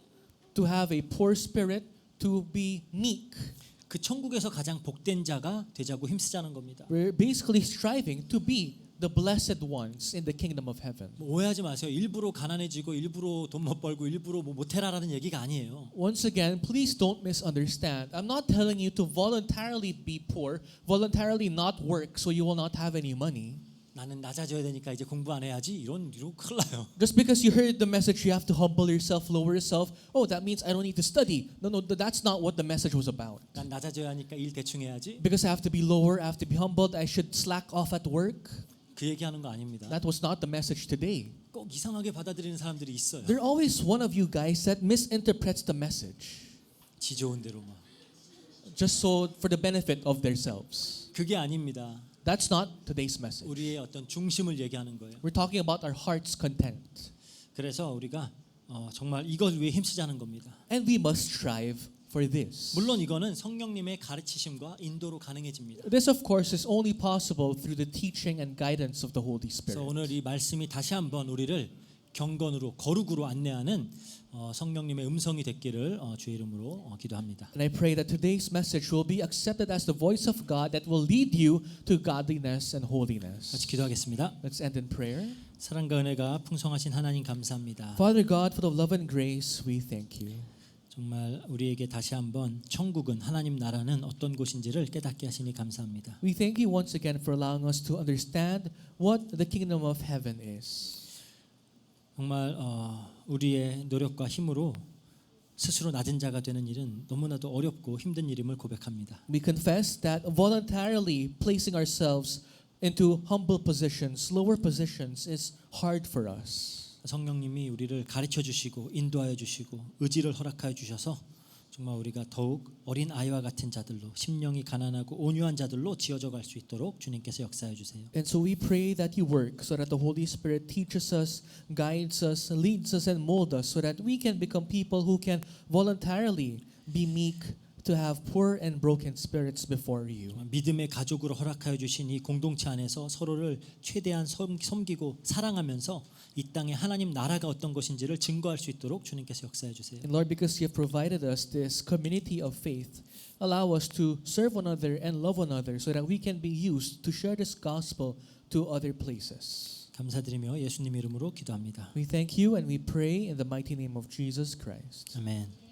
To have a poor spirit, to be meek. 그 천국에서 가장 복된 자가 되자고 힘쓰자는 겁니다. We're basically striving to be the blessed ones in the kingdom of heaven. 오해하지 마세요. 일부러 가난해지고 일부러 돈 못 벌고 일부러 못 해라라는 얘기가 아니에요. Once again, please don't misunderstand. I'm not telling you to voluntarily be poor, voluntarily not work so you will not have any money. 나는 낮아져야 되니까 이제 공부 안 해야지 이런 큰일 나요. Just because you heard the message, you have to humble yourself, lower yourself. Oh, that means I don't need to study. No, that's not what the message was about. 난 낮아져야 하니까 일 대충 해야지. Because I have to be lower, I have to be humbled, I should slack off at work. 그 얘기하는 거 아닙니다. That was not the message today. 꼭 이상하게 받아들이는 사람들이 있어요. There always one of you guys that misinterprets the message. 지 좋은 대로만. Just so for the benefit of themselves. 그게 아닙니다. That's not today's message. 우리의 어떤 중심을 얘기하는 거예요. We're talking about our heart's content. 그래서 우리가 정말 이걸 위해 힘쓰자는 겁니다. And we must strive for this. 물론 이거는 성령님의 가르치심과 인도로 가능해집니다. This of course is only possible through the teaching and guidance of the Holy 그래서 Spirit. 오늘 이 말씀이 다시 한번 우리를 경건으로 거룩으로 안내하는 성령님의 음성이 됐기를 주의 이름으로 기도합니다. And I pray that today's message will be accepted as the voice of God that will lead you to godliness and holiness. 같이 기도하겠습니다. Let's end in prayer. 사랑과 은혜가 풍성하신 하나님 감사합니다. Father God, for the love and grace, we thank you. 정말 우리에게 다시 한번 천국은 하나님 나라는 어떤 곳인지를 깨닫게 하시니 감사합니다. We thank you once again for allowing us to understand what the kingdom of heaven is. 정말 우리의 노력과 힘으로 스스로 낮은 자가 되는 일은 너무나도 어렵고 힘든 일임을 고백합니다. We confess that voluntarily placing ourselves into humble positions, lower positions is hard for us. 성령님이 우리를 가르쳐 주시고 인도하여 주시고 의지를 허락하여 주셔서 정말 우리가 더욱 어린 아이와 같은 자들로 심령이 가난하고 온유한 자들로 지어져 갈 수 있도록 주님께서 역사해 주세요. And so we pray that you work so that the Holy Spirit teaches us, guides us, leads us and molds us so that we can become people who can voluntarily be meek, to have poor and broken spirits before you. 믿음의 가족으로 허락하여 주신 이 공동체 안에서 서로를 최대한 섬기고 사랑하면서 이 땅에 하나님 나라가 어떤 것인지를 증거할 수 있도록 주님께서 역사해 주세요. And Lord, because you have provided us this community of faith, allow us to serve one another and love one another so that we can be used to share this gospel to other places. 감사드리며 예수님 이름으로 기도합니다. We thank you and we pray in the mighty name of Jesus Christ. 아멘.